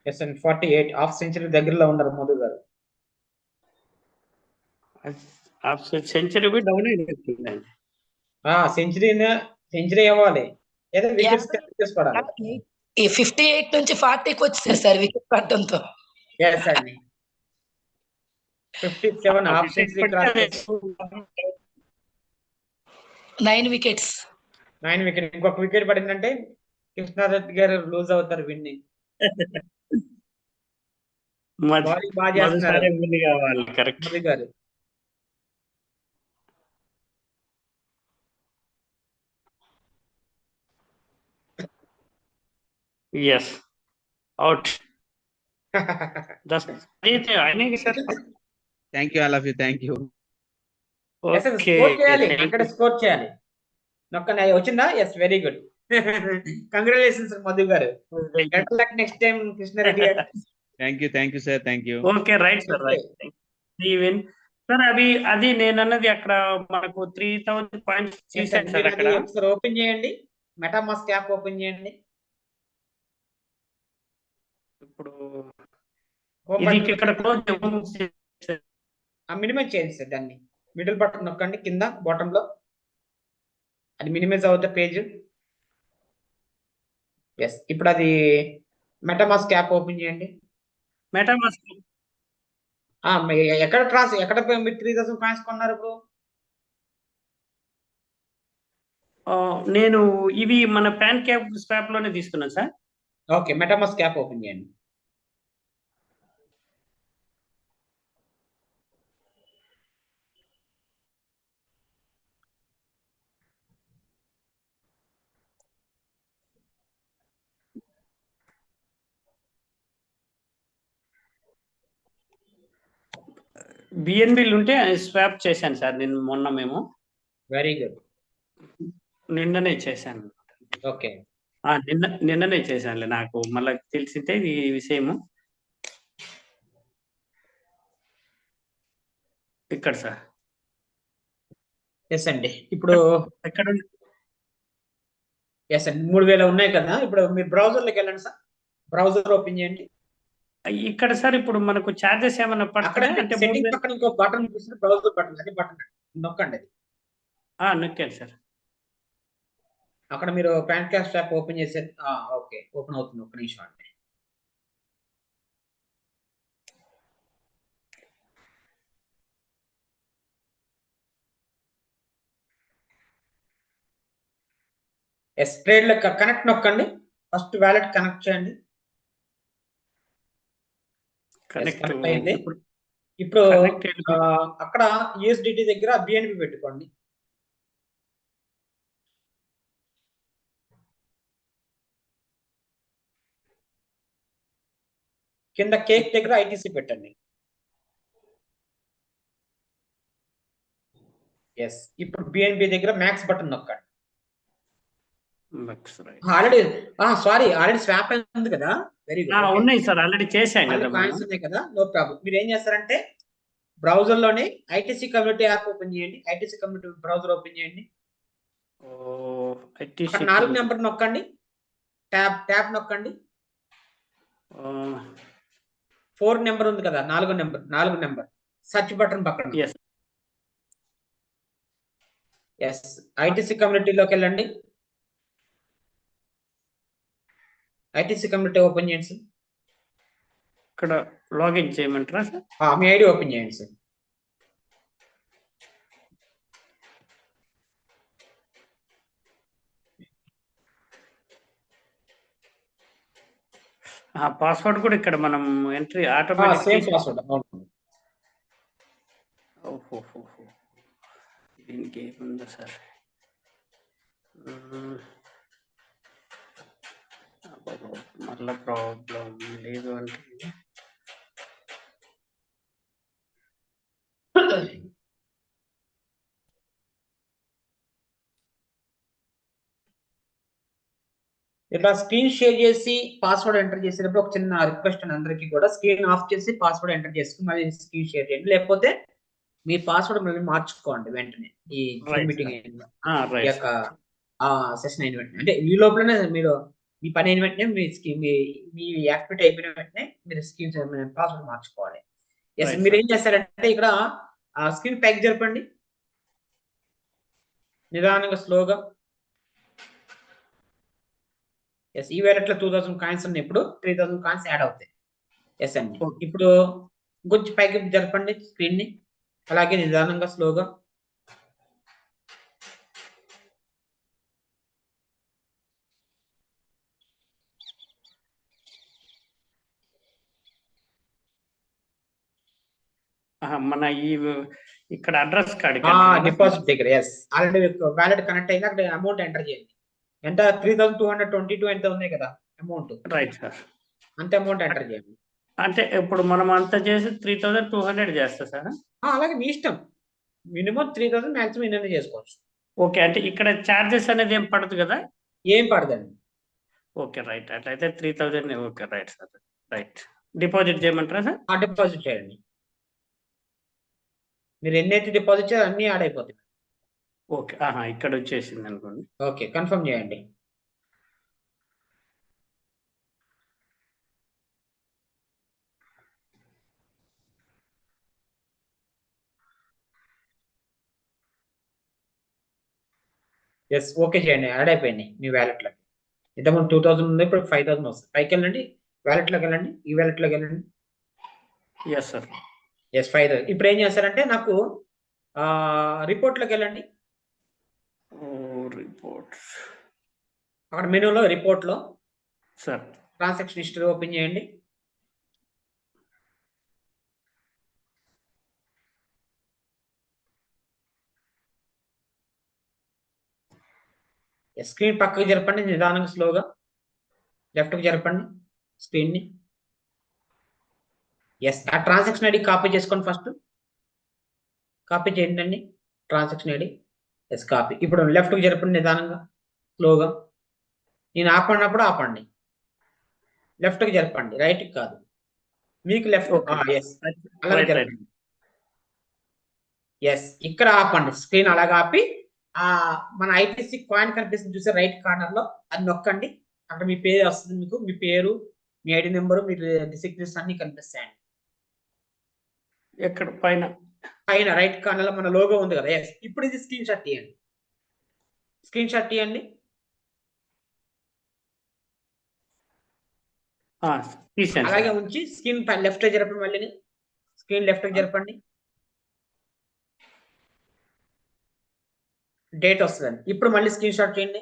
ఎస్ అండి 48 హాఫ్ సెంచరీ దగ్గరలో ఉన్నారు మధు గారు. సెంచరీ డౌన్ అయిపోతుందండి. సెంచరీ అవ్వాలి లేదా వికెట్స్ పడాలి. ఈ 58 నుంచి 40కి వచ్చేసారు సార్ వికెట్ పడడంతో. ఎస్ అండి 57 హాఫ్ సెంచరీ క్రాస్ చేసి 9 వికెట్స్. 9 వికెట్. ఇంకొక వికెట్ పడిందంటే కృష్ణారెడ్డి గారు లూజ్ అవుతారు విన్నింగ్. బౌలింగ్ బాగా చేస్తున్నారు కావాలి correct. Madhu garu. Yes out. అయినాయి sir. Thank you all of you, thank you. Okay score చేయాలి, అక్కడ స్కోర్ చేయాలి. నొక్కండి. వచ్చిందా? Yes very good. Congratulations Madhu garu. Better luck next time Krishna Reddy garu. Thank you sir, thank you. Okay right sir, right. Even sir అది నేను అన్నది అక్కడ మనకు 3000 పాయింట్స్ చూసాను సార్. అక్కడ ఒకసారి ఓపెన్ చేయండి, మెటామాస్క్ యాప్ ఓపెన్ చేయండి. ఇప్పుడు ఇది ఇక్కడ క్లోజ్ మినిమైజ్ చేయండి సార్. దాన్ని మిడిల్ బటన్ నొక్కండి, కింద బాటమ్ లో అది మినిమైజ్ అవుతుంది పేజ్. ఎస్ ఇప్పుడు అది మెటామాస్క్ యాప్ ఓపెన్ చేయండి. మెటామాస్క్ ఎక్కడ మీరు 3000 పాయింట్స్ కొన్నారు ఇప్పుడు? నేను ఇవి మన పాన్ క్యాప్ స్వాప్ లోనే తీసుకున్నాను sir. Okay MetaMask app open చేయండి. బిఎన్బిలు ఉంటే స్వాప్ చేశాను సార్ నేను మొన్న. మేము వెరీ గుడ్. నిన్ననే చేశాను. ఓకే నిన్ననే చేశానులే, నాకు మళ్ళీ తెలిసిందే ఈ విషయము. ఇక్కడ సార్. ఎస్ అండి ఇప్పుడు ఎక్కడ? ఎస్ అండి 3000 ఉన్నాయి కదా. ఇప్పుడు మీరు బ్రౌజర్ లోకి వెళ్ళండి సార్. బ్రౌజర్ ఓపెన్ చేయండి. ఇక్కడ సార్ ఇప్పుడు మనకు చార్జెస్ ఏమైనా అక్కడ పడతాయి అంటే సెట్టింగ్ పక్కన ఇంకో బటన్ చూస్తే బ్రౌజర్ బటన్, అది బటన్ నొక్కండి. అది నొక్కాను సార్. అక్కడ మీరు పాన్ క్యాస్ట్ యాప్ ఓపెన్ చేసే ఓకే ఓపెన్ అవుతుంది. ఒక్క నిమిషం అండి. ఎస్ ట్రేడ్ లో కనెక్ట్ నొక్కండి. ఫస్ట్ వ్యాలెట్ కనెక్ట్ చేయండి. కనెక్ట్ అయింది. ఇప్పుడు అక్కడ యూఎస్డిటి దగ్గర బిఎన్బి పెట్టుకోండి. కింద కేక్ దగ్గర ఐటీసీ పెట్టండి. ఎస్ ఇప్పుడు బిఎన్బి దగ్గర మ్యాక్స్ బటన్ నొక్కండి. ఆల్రెడీ స్వాప్ అయింది కదా. Very good. ఉన్నాయి సార్, ఆల్రెడీ చేశాను కదా. కాయిన్స్ ఉన్నాయి కదా, నో ప్రాబ్లం. మీరు ఏం చేస్తారంటే బ్రౌజర్ లోనే ఐటీసీ కమ్యూనిటీ యాప్ ఓపెన్ చేయండి. ఐటీసీ కమ్యూనిటీ బ్రౌజర్ ఓపెన్ చేయండి. 4 నెంబర్ నొక్కండి. ట్యాబ్ నొక్కండి. 4 నెంబర్ ఉంది కదా, 4 నెంబర్ సర్చ్ బటన్ పక్కన. ఎస్ ఐటీసీ కమ్యూనిటీలోకి వెళ్ళండి. ఐటీసీ కమ్యూనిటీ ఓపెన్ చేయండి సార్. ఇక్కడ లాగిన్ చేయమంటారా సార్? మీ ఐడి ఓపెన్ చేయండి సార్. పాస్వర్డ్ కూడా ఇక్కడ మనం ఎంట్రీ సేమ్ ఆటోమేటిక్. పాస్వర్డ్. ఓహో దీనికి ఏముందా సార్? మళ్ళా ప్రాబ్లం లేదు అంటే ఇట్లా స్క్రీన్ షేర్ చేసి పాస్వర్డ్ ఎంటర్ చేసేటప్పుడు ఒక చిన్న రిక్వెస్ట్ అని అందరికీ కూడా స్క్రీన్ ఆఫ్ చేసి పాస్వర్డ్ ఎంటర్ చేసుకుని మళ్ళీ స్క్రీన్ షేర్ చేయండి. లేకపోతే మీ పాస్వర్డ్ మళ్ళీ మార్చుకోండి వెంటనే ఈ మీటింగ్ యొక్క సెషన్ అయిన వెంటనే. అంటే ఈ లోపలనే మీరు మీ పని అయిన వెంటనే మీ యాక్టివిటీ అయిపోయిన వెంటనే మీరు స్క్రీన్ పాస్వర్డ్ మార్చుకోవాలి. ఎస్, Right, మీరు sir. ఏం చేస్తారంటే ఇక్కడ స్క్రీన్ పైకి జరపండి నిదానంగా, స్లోగా. ఎస్, ఈ వ్యాలెట్లో 2000 కాయిన్స్ ఉన్నాయి. ఇప్పుడు 3000 కాయిన్స్ యాడ్ అవుతాయి. ఎస్ అండి. Okay. ఇప్పుడు కొంచెం పైకి జరపండి స్క్రీన్ ని, అలాగే నిదానంగా, స్లోగా. మన ఇక్కడ అడ్రస్ కార్డ్ డిపాజిట్ దగ్గర. ఎస్, ఆల్రెడీ వ్యాలెట్ కనెక్ట్ అయింది. అక్కడ అమౌంట్ ఎంటర్ చేయండి. ఎంత 3222 ఎంత ఉన్నాయి కదా అమౌంట్, రైట్ సార్. అంతే అమౌంట్ ఎంటర్ చేయండి. అంటే ఇప్పుడు మనం అంతా చేసి 3200 చేస్తా సార్. అలాగే మీ ఇష్టం, మినిమం 3000, మాక్సిమం ఇన్ని చేసుకోవచ్చు. ఓకే, అంటే ఇక్కడ చార్జెస్ అనేది ఏం పడదు కదా? ఏం పడదండి. Okay, right. అట్లయితే 3000. Okay, right sir. Right, deposit చేయమంటారా సార్? డిపాజిట్ చేయండి. మీరు ఎన్నైతే డిపాజిట్ చేయాలి అన్ని యాడ్ అయిపోతాయి. ఓకే, ఇక్కడ వచ్చేసింది అనుకోండి. ఓకే, కన్ఫర్మ్ చేయండి. ఎస్, ఓకే చేయండి. యాడ్ అయిపోయింది మీ వ్యాలెట్లోకి. ఇంతకుముందు 2000 ఉంది, ఇప్పుడు 5000 వస్తుంది. పైకి వెళ్ళండి, వ్యాలెట్లోకి వెళ్ళండి, ఈ వ్యాలెట్లోకి వెళ్ళండి. Yes sir. ఎస్, 5000. ఇప్పుడు ఏం చేస్తారంటే నాకు రిపోర్ట్లోకి వెళ్ళండి. రిపోర్ట్స్, అక్కడ మెనూలో రిపోర్ట్లో సార్ ట్రాన్సాక్షన్ హిస్టరీ ఓపెన్ చేయండి. స్క్రీన్ పక్కకు జరపండి నిదానంగా, స్లోగా. లెఫ్ట్కి జరపండి స్క్రీన్ని. ఎస్, ఆ ట్రాన్సాక్షన్ ఐడి కాపీ చేసుకోండి. ఫస్ట్ కాపీ చేయండి ట్రాన్సాక్షన్ ఐడి. Yes, copy. ఇప్పుడు లెఫ్ట్కి జరపండి నిదానంగా, స్లోగా. నేను ఆపడినప్పుడు ఆపండి. లెఫ్ట్కి జరపండి, రైట్కి కాదు. మీకు లెఫ్ట్. ఎస్, అలాగే జరపండి. ఎస్, ఇక్కడ ఆపండి స్క్రీన్. అలాగా ఆపి మన ఐటీసీ కాయిన్ కనిపిస్తుంది చూసే రైట్ కార్నర్ లో, అది నొక్కండి. అక్కడ మీ పేరు వస్తుంది. మీకు మీ పేరు, మీ ఐడి నెంబరు, మీ సిగ్నేచర్స్ అన్ని కనిపిస్తాయండి. ఎక్కడ పైన రైట్ కార్నర్ లో మన లోగో ఉంది కదా. ఎస్, ఇప్పుడు ఇది స్క్రీన్ షాట్ తీయండి. స్క్రీన్ షాట్ తీయండి. అలాగే ఉంచి స్క్రీన్ లెఫ్ట్ జరపండి. మళ్ళీ స్క్రీన్ లెఫ్ట్ జరపండి. డేట్ వస్తుందండి. ఇప్పుడు మళ్ళీ స్క్రీన్ షాట్ చేయండి.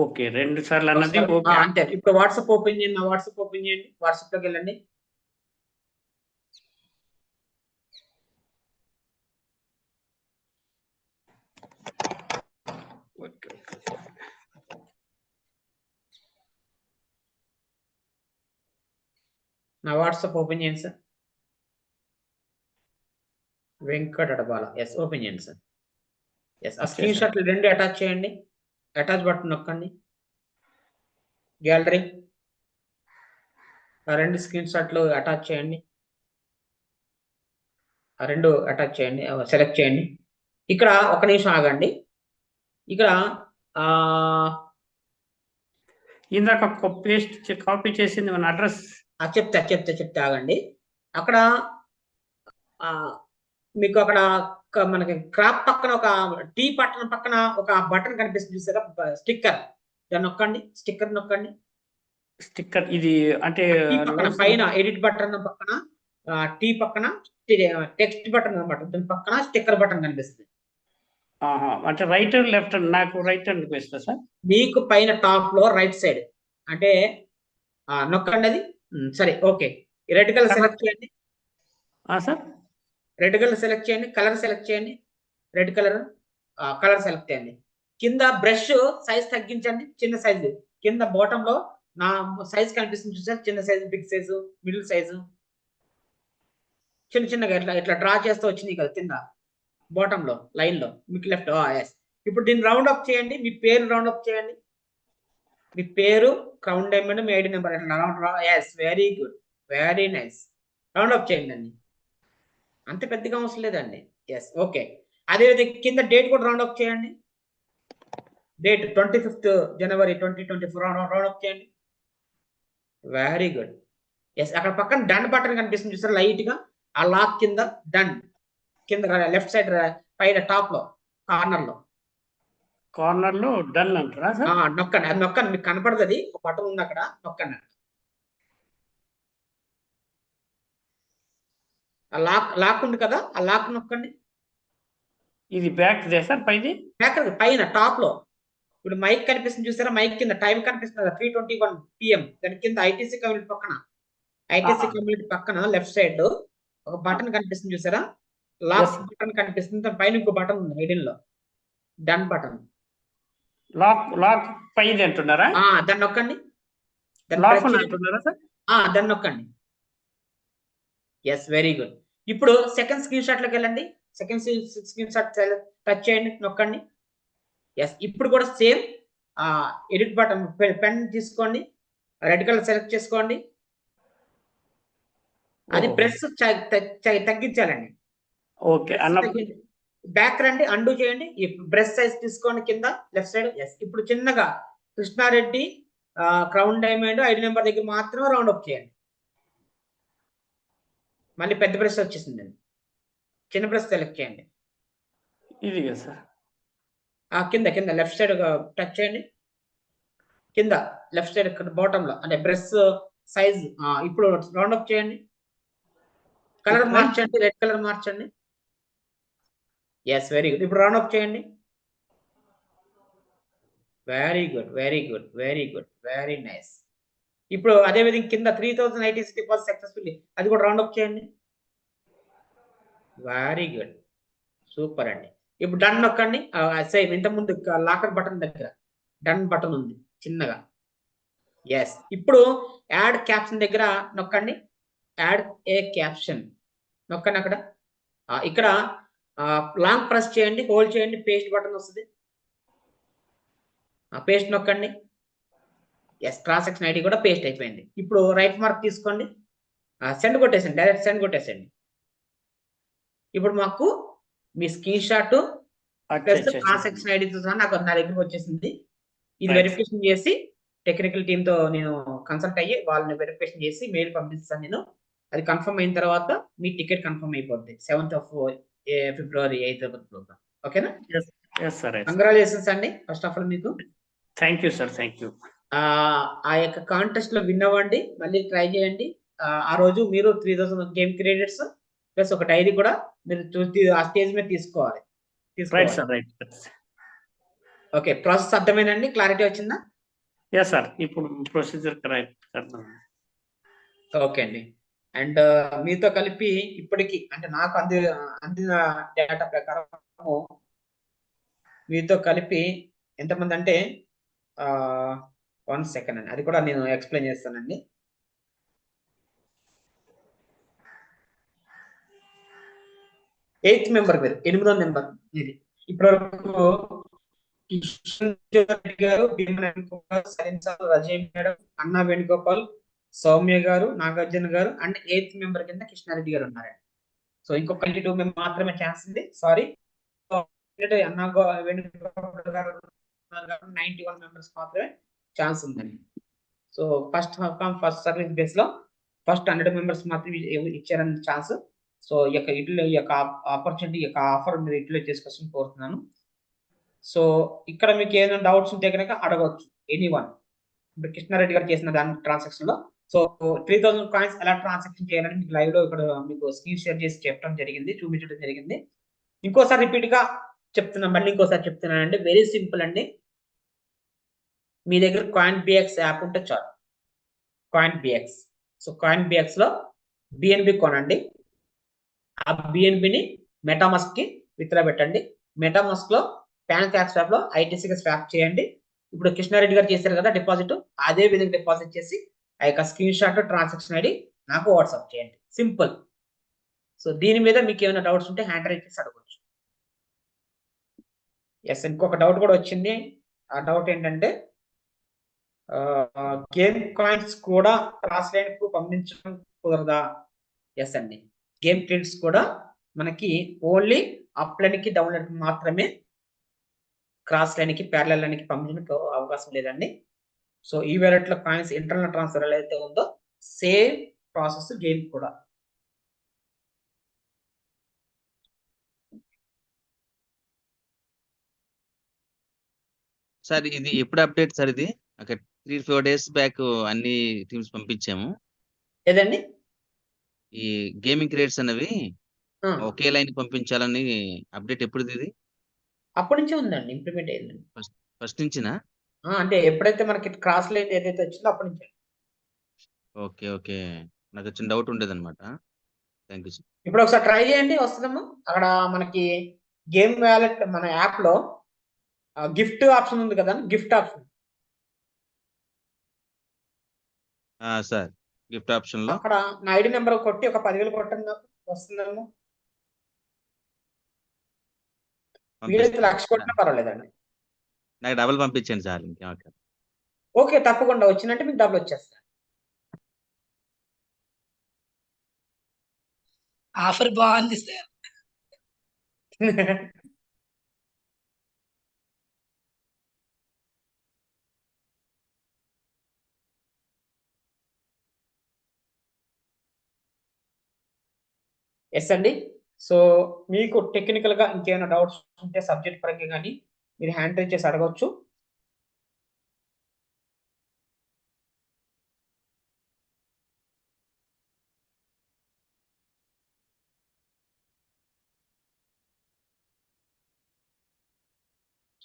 ఓకే, 2 సార్లు అన్నది. అంతే. ఇప్పుడు వాట్సాప్ ఓపెన్ చేయండి. వాట్సాప్ ఓపెన్ చేయండి. వాట్సాప్ లోకి వెళ్ళండి. నా వాట్సాప్ ఓపెన్ చేయండి sir. Venkat Adabala. Yes, open చేయండి సార్. ఎస్, ఆ స్క్రీన్ షాట్లు 2 అటాచ్ చేయండి. అటాచ్ బటన్ నొక్కండి. గ్యాలరీ, ఆ 2 స్క్రీన్ షాట్లు అటాచ్ చేయండి. ఆ 2 అటాచ్ చేయండి, సెలెక్ట్ చేయండి. ఇక్కడ ఒక నిమిషం ఆగండి. ఇక్కడ ఇందాక కాపీ చేసింది మన అడ్రస్ చెప్తే ఆగండి. అక్కడ మీకు అక్కడ మనకి క్రాప్ పక్కన ఒక టీ బటన్ పక్కన ఒక బటన్ కనిపిస్తుంది చూసారా, స్టిక్కర్. దాన్ని నొక్కండి. స్టిక్కర్ నొక్కండి. స్టిక్కర్ ఇది అంటే పైన ఎడిట్ బటన్ పక్కన టీ పక్కన టెక్స్ట్ బటన్ అనమాట. దాని పక్కన స్టిక్కర్ బటన్ కనిపిస్తుంది. అంటే రైట్ లెఫ్ట్, నాకు రైట్ అనిపిస్తుంది సార్. మీకు పైన టాప్ లో రైట్ సైడ్ అంటే నొక్కండి అది. సరే, ఓకే. రెడ్ కలర్ సెలెక్ట్ చేయండి సార్. రెడ్ కలర్ సెలెక్ట్ చేయండి. కలర్ సెలెక్ట్ చేయండి. రెడ్ కలర్ సెలెక్ట్ చేయండి. కింద బ్రష్ సైజ్ తగ్గించండి. చిన్న సైజు కింద బాటమ్ లో నా సైజ్ కనిపిస్తుంది చూసారు. చిన్న size, big size, middle size, చిన్నగా ఇట్లా డ్రా చేస్తూ వచ్చినాయి కదా కింద బాటమ్ లో లైన్ లో మీకు లెఫ్ట్. ఎస్, ఇప్పుడు దీన్ని రౌండ్ అప్ చేయండి. మీ పేరు రౌండ్ అప్ చేయండి. మీ పేరు, క్రౌన్ డైమండ్, మీ ఐడి నెంబర్ ఎట్లా round. Yes, very good, very nice. Round up చేయండి అండి. అంత పెద్దగా అవసరం లేదండి. Yes, okay. అదేవిధంగా కింద డేట్ కూడా రౌండ్ అప్ చేయండి. Date 25th January 2024 round up చేయండి. Very good. ఎస్, అక్కడ పక్కన డన్ బటన్ కనిపిస్తుంది చూసారా లైట్ గా, ఆ లాక్ కింద డన్ కింద లెఫ్ట్ సైడ్ పైన టాప్ లో కార్నర్ లో డన్ అంటారా సార్? నొక్కండి, అది నొక్కండి, మీకు కనపడదు, అది ఒక బటన్ ఉంది అక్కడ, నొక్కండి. ఆ లాక్ ఉంది కదా, ఆ లాక్ నొక్కండి. ఇది బ్యాక్ సార్ పైది పైన టాప్ లో ఇప్పుడు మైక్ కనిపిస్తుంది చూసారా, మైక్ కింద టైం కనిపిస్తుంది 3:21 PM, దాని కింద ఐటీసీ కమ్యూనిటీ పక్కన లెఫ్ట్ సైడ్ ఒక బటన్ కనిపిస్తుంది చూసారా, లాక్ బటన్ కనిపిస్తుంది, దాని పైన ఇంకో బటన్ ఉంది హెడిన్ లో, డన్ బటన్. లాక్ పైది అంటున్నారా? దాన్ని నొక్కండి, అంటున్నారా సార్? దాన్ని నొక్కండి. Yes, very good. ఇప్పుడు సెకండ్ స్క్రీన్ షాట్ లోకి వెళ్ళండి, సెకండ్ స్క్రీన్ షాట్ టచ్ చేయండి, నొక్కండి. ఎస్, ఇప్పుడు కూడా సేమ్ ఎడిట్ బటన్ పెన్ తీసుకోండి, రెడ్ కలర్ సెలెక్ట్ చేసుకోండి, అది ప్రెస్ తగ్గించాలండి. ఓకే, బ్యాక్ రండి, అండూ చేయండి, బ్రష్ సైజ్ తీసుకోండి కింద లెఫ్ట్ సైడ్. ఎస్, ఇప్పుడు చిన్నగా కృష్ణారెడ్డి క్రౌన్ డైమండ్ 5 నెంబర్ దగ్గర మాత్రమే రౌండ్ అప్ చేయండి. మళ్ళీ పెద్ద బ్రష్ వచ్చేసిందండి, చిన్న బ్రష్ సెలెక్ట్ చేయండి. ఇది సార్ కింద లెఫ్ట్ సైడ్ టచ్ చేయండి, కింద లెఫ్ట్ సైడ్ బాటమ్ లో అంటే బ్రష్ సైజ్. ఇప్పుడు రౌండ్ అప్ చేయండి, కలర్ మార్చండి, రెడ్ కలర్ మార్చండి. Yes, very good. ఇప్పుడు రౌండ్ అప్ చేయండి. Very good, very good, very good, very nice. ఇప్పుడు అదే విధంగా కింద 3080 డిపాజిట్ సక్సెస్ఫుల్లీ, అది కూడా రౌండ్ అప్ చేయండి. వెరీ గుడ్, సూపర్ అండి. ఇప్పుడు డన్ నొక్కండి, సేమ్ ఇంత ముందు లాకర్ బటన్ దగ్గర డన్ బటన్ ఉంది చిన్నగా. ఎస్, ఇప్పుడు యాడ్ క్యాప్షన్ దగ్గర నొక్కండి, యాడ్ ఏ క్యాప్షన్ నొక్కండి. అక్కడ ఇక్కడ లాంగ్ ప్రెస్ చేయండి, హోల్డ్ చేయండి, పేస్ట్ బటన్ వస్తుంది, పేస్ట్ నొక్కండి. ఎస్, ట్రాన్సాక్షన్ ఐడి కూడా పేస్ట్ అయిపోయింది. ఇప్పుడు రైట్ మార్క్ తీసుకోండి, సెండ్ కొట్టేసండి, డైరెక్ట్ సెండ్ కొట్టేసండి. ఇప్పుడు మాకు మీ స్క్రీన్ షాట్ ప్లస్ ట్రాన్సాక్షన్ ఐడితో సహా నాకు నా దగ్గరకు వచ్చేసింది. ఇది వెరిఫికేషన్ చేసి టెక్నికల్ టీమ్ తో నేను కన్సల్ట్ అయ్యి వాళ్ళని వెరిఫికేషన్ చేసి మెయిల్ పంపిస్తాను నేను. అది కన్ఫర్మ్ అయిన తర్వాత మీ టికెట్ కన్ఫర్మ్ అయిపోద్ది 7th of February 8th. ఓకేనా? కంగ్రాచులేషన్స్ అండి ఫస్ట్ ఆఫ్ ఆల్ మీకు. Thank you sir, thank you. ఆ యొక్క కాంటెస్ట్ లో విన్ అవ్వండి, మళ్ళీ ట్రై చేయండి. ఆ రోజు మీరు 3000 గేమ్ క్రెడిట్స్ ప్లస్ ఒక డైరీ కూడా మీరు ఆ స్టేజ్ మీద తీసుకోవాలి. ఓకే, ప్రాసెస్ అర్థమైందండి? క్లారిటీ వచ్చిందా? ఎస్ సార్, ఇప్పుడు ప్రొసీజర్ కరెక్ట్. ఓకే అండి. అండ్ మీతో కలిపి ఇప్పటికి అంటే నాకు అందిన డేటా ప్రకారం మీతో కలిపి ఎంతమంది అంటే 1 సెకండ్ అండి, అది కూడా నేను ఎక్స్ప్లెయిన్ చేస్తానండి. ఎయిత్ మెంబర్ మీరు 8వ నెంబర్ ఇది. ఇప్పటివరకు కిషన్ రెడ్డి గారు, రజయ్ మేడం, అన్నా వేణుగోపాల్, సౌమ్య గారు, నాగార్జున గారు అండ్ 8th మెంబర్ కింద కృష్ణారెడ్డి గారు ఉన్నారండి. సో ఇంకొక 22 మెంబర్ మాత్రమే ఛాన్స్ ఉంది. సారీ, అన్నా వేణుగోపాల్ గారు 91 మెంబర్స్ మాత్రమే ఛాన్స్ ఉందండి. సో ఫస్ట్ సర్వీస్ బేస్ లో ఫస్ట్ 100 మెంబర్స్ మాత్రమే ఇచ్చారని ఛాన్స్. సో ఈ యొక్క ఆపర్చునిటీ, ఈ యొక్క ఆఫర్ మీరు యూటిలైజ్ చేసుకోవాలని కోరుతున్నాను. సో ఇక్కడ మీకు ఏదైనా డౌట్స్ ఉంటే కనుక అడగవచ్చు ఎనీవన్. ఇప్పుడు కృష్ణారెడ్డి గారు చేసిన దాని ట్రాన్సాక్షన్ లో సో 3000 కాయిన్స్ ఎలా ట్రాన్సాక్షన్ చేయాలని మీకు లైవ్ లో ఇక్కడ మీకు స్క్రీన్ షేర్ చేసి చెప్పడం జరిగింది, చూపించడం జరిగింది. ఇంకోసారి రిపీట్ గా చెప్తున్నా, మళ్ళీ ఇంకోసారి చెప్తున్నానండి. వెరీ సింపుల్ అండి. మీ దగ్గర కాయిన్ బిఎక్స్ యాప్ ఉంటే చాలు, coin BX. So coin BX లో బిఎన్బి కొనండి, ఆ బిఎన్బిని మెటామాస్క్ కి విత్డ్రా పెట్టండి. మెటామాస్క్ లో పాన్కాక్స్ యాప్ లో ఐటీసీగా స్వాప్ చేయండి. ఇప్పుడు కృష్ణారెడ్డి గారు చేశారు కదా డిపాజిట్, అదే విధంగా డిపాజిట్ చేసి ఆ యొక్క స్క్రీన్ షాట్ ట్రాన్సాక్షన్ ఐడి నాకు వాట్సాప్ చేయండి. సింపుల్. సో దీని మీద మీకు ఏమైనా డౌట్స్ ఉంటే హ్యాండ్ రైజ్ చేసి అడగవచ్చు. ఎస్, ఇంకొక డౌట్ కూడా వచ్చింది. ఆ డౌట్ ఏంటంటే గేమ్ కాయిన్స్ కూడా క్రాస్ లైన్ కు పంపించడం కుదరదా? ఎస్ అండి, గేమ్ క్రెడిట్స్ కూడా మనకి ఓన్లీ అప్లైన్ కి డౌన్లోడ్ మాత్రమే క్రాస్ లైన్ కి ప్యారలల్ లైన్ కి పంపించడానికి అవకాశం లేదండి. సో ఈ వ్యాలెట్ లో కాయిన్స్ ఇంటర్నల్ ట్రాన్స్ఫర్ ఎలా అయితే ఉందో సేమ్ ప్రాసెస్ గేమ్ కూడా. సార్ ఇది ఎప్పుడు అప్డేట్ సార్ ఇది? ఒక 3-4 డేస్ బ్యాక్ అన్ని టీమ్స్ పంపించాము. ఏదండి? ఈ గేమింగ్ క్రియేట్స్ అనేవి ఆ, ఒకే లైన్ పంపించాలని అప్డేట్ ఎప్పుడుది ఇది? అప్పటి నుంచే ఉందండి, ఇంప్లిమెంట్ అయ్యిందండి. ఫస్ట్ నుంచినా? అంటే ఎప్పుడైతే మనకి క్రాస్ లైన్ ఏదైతే వచ్చిందో అప్పటి నుంచే. ఓకే ఓకే, నాకు చిన్న డౌట్ ఉండేదన్నమాట. Thank you sir. ఇప్పుడు ఒకసారి ట్రై చేయండి, వస్తుందమ్మా. అక్కడ మనకి గేమ్ వ్యాలెట్ మన యాప్ లో గిఫ్ట్ ఆప్షన్ ఉంది కదా, gift option sir gift option లో అక్కడ నా ఐడి నెంబర్ కొట్టి ఒక 10,000 కొట్టండి, నాకు వస్తుందేమో. వీలైతే 1,00,000 కొట్టినా పర్వాలేదండి. నాకు డబుల్ పంపించండి సార్, ఇంకేం. ఓకే, తప్పకుండా వచ్చినట్టు మీకు డబ్బులు వచ్చేస్తాయి. ఆఫర్ బాగుంది సార్. ఎస్ అండి. సో మీకు టెక్నికల్ గా ఇంకేమైనా డౌట్స్ ఉంటే సబ్జెక్ట్ పరంగా కానీ మీరు హ్యాండ్ రైజ్ చేసి అడగవచ్చు.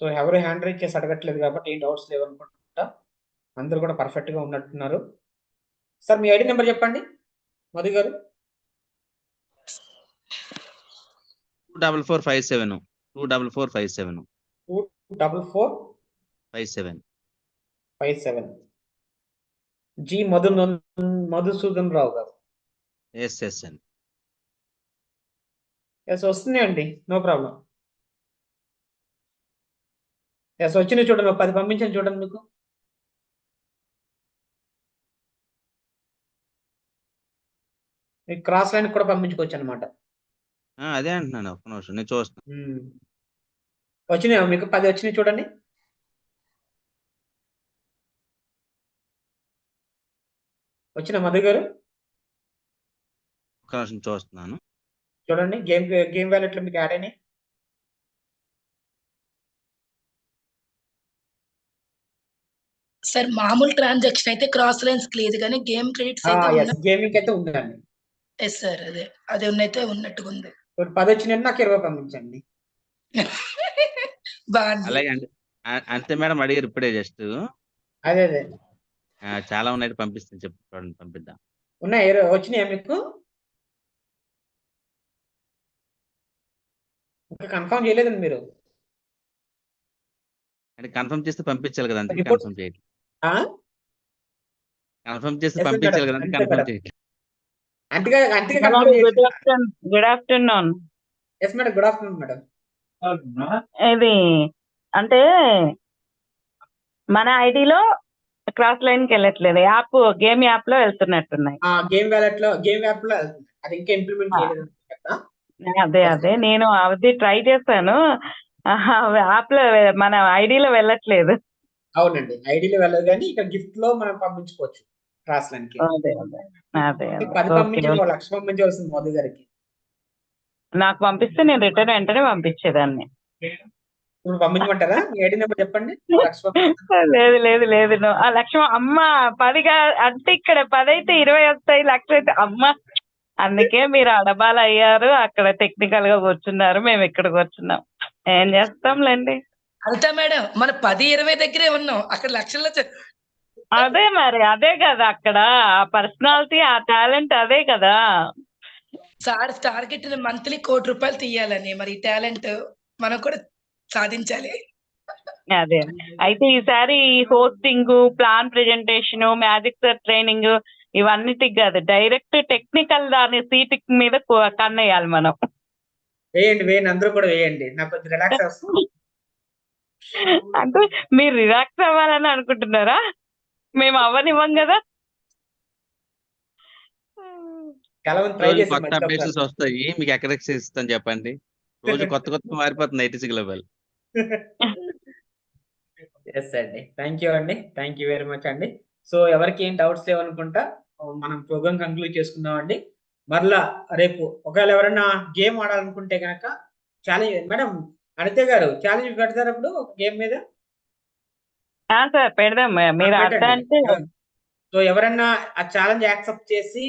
సో ఎవరు హ్యాండ్ రైజ్ చేసి అడగట్లేదు కాబట్టి ఏం డౌట్స్ లేవనుకుంటా. అందరూ కూడా పర్ఫెక్ట్ గా ఉన్నట్టున్నారు. సార్ మీ ఐడి నెంబర్ చెప్పండి మధు గారు. 24457 24457 24457 జి మధుసూదన్ రావు గారు. ఎస్ఎస్ఎన్. ఎస్ వస్తున్నాయి అండి, నో ప్రాబ్లం. ఎస్ వచ్చినాయి చూడండి, 10 పంపించండి చూడండి. మీకు క్రాస్ లైన్ కూడా పంపించుకోవచ్చు అనమాట. అదే అంటున్నాను, ఒక్క నిమిషం నేను చూస్తాను. వచ్చినాయా మీకు? 10 వచ్చినాయి చూడండి. వచ్చిన మధు గారు ఒక్క నిమిషం చూస్తున్నాను. చూడండి, గేమ్ వ్యాలెట్ లో మీకు యాడ్ అయినాయి. సార్ మామూలు ట్రాన్సాక్షన్ అయితే క్రాస్ లైన్స్ లేదు కానీ గేమ్ క్రెడిట్స్ అయితే గేమింగ్ అయితే ఉందండి. ఎస్ సార్, అదే ఉన్నైతే ఉన్నట్టుగా ఉంది. 10 వచ్చినాయంటే నాకు 20 పంపించండి. బాగుంది. అలాగే అంతే మేడం, అడిగారు ఇప్పుడే జస్ట్. అదే చాలా ఉన్నాయి, పంపిస్తాను, చెప్పండి, పంపిద్దాం. ఉన్నాయి, వచ్చినాయా మీకు? కన్ఫర్మ్ చేయలేదండి మీరు? అంటే కన్ఫర్మ్ చేస్తే పంపించాలి కదా, అందుకే రిపోర్ట్ కన్ఫర్మ్ చేయట్లేదు. కన్ఫర్మ్ చేస్తే Yes, పంపించాలి madam. కదా, అందుకే అంతే కన్ఫర్మ్ madam. చేయట్లేదు. అంతగా good afternoon. Yes madam, good afternoon madam. ఇది అంటే మన ఐడిలో క్రాస్ లైన్ కి వెళ్ళట్లేదు, గేమ్ యాప్ లో వెళ్తున్నట్టున్నాయి. గేమ్ యాప్ లో అది ఇంకా ఇంప్లిమెంట్ చేయలేదు కదా. అదే నేను అది ట్రై చేశాను, యాప్ లో మన ఐడిలో వెళ్ళట్లేదు. అవునండి, ఐడిలో వెళ్ళదు కానీ ఇక్కడ గిఫ్ట్ లో మనం పంపించుకోవచ్చు క్రాస్ లైన్ కి. అదే 10 పంపించి 1,00,000 పంపించవలసింది మధు గారికి. నాకు పంపిస్తే నేను రిటర్న్ వెంటనే పంపించేదాన్ని. ఇప్పుడు పంపించమంటారా? మీ ఐడి నెంబర్ చెప్పండి. లేదు ఆ లక్ష్యం అమ్మ 10 అంటే ఇక్కడ 10 అయితే 20 వస్తాయి, 1,00,000 అయితే అమ్మ. అందుకే మీరు అడబాల అయ్యారు, అక్కడ టెక్నికల్ గా కూర్చున్నారు, మేము ఇక్కడ కూర్చున్నాం. ఏం చేస్తాంలేండి. అంతా మేడం, మన 10-20 దగ్గరే ఉన్నాం, అక్కడ లక్షల్లో అదే మరి, అదే కదా అక్కడ ఆ పర్సనాలిటీ, ఆ టాలెంట్ అదే కదా. సార్ టార్గెట్ మంత్లీ ₹1,00,00,000 తీయాలని, మరి టాలెంట్ మనం కూడా సాధించాలి. అదే అయితే ఈసారి hosting, plan presentation, magic sir training ఇవన్నిటికి కాదు, డైరెక్ట్ టెక్నికల్ దాని సీట్ మీద కన్నేయాలి మనం. వేయండి, అందరూ కూడా వేయండి, నాకు కొంచెం రిలాక్స్ వస్తుంది. అంటే మీరు రిలాక్స్ అవ్వాలని అనుకుంటున్నారా? మేము అవ్వనివ్వం కదా. చాలా మంది ట్రై రోజు చేసి కొత్త అప్డేషన్స్ వస్తాయి, మీకు ఎక్కడ ఇస్తాను చెప్పండి. రోజు కొత్త మారిపోతుంది ఐటీ గ్లోబల్. ఎస్ అండి. థ్యాంక్ యూ అండి. థ్యాంక్ యూ వెరీ మచ్ అండి. సో ఎవరికి ఏం డౌట్స్ లేవనుకుంటా మనం ప్రోగ్రామ్ కంక్లూడ్ చేసుకుందాం అండి. మరలా రేపు ఒకవేళ ఎవరైనా గేమ్ ఆడాలనుకుంటే కనుక ఛాలెంజ్ మేడం అనిత గారు ఛాలెంజ్ పెడతారు అప్పుడు ఒక గేమ్ మీద సార్ పెడదాం మీరు అర్థం పెట్టండి. అంటే సో ఎవరన్నా ఆ ఛాలెంజ్ యాక్సెప్ట్ చేసి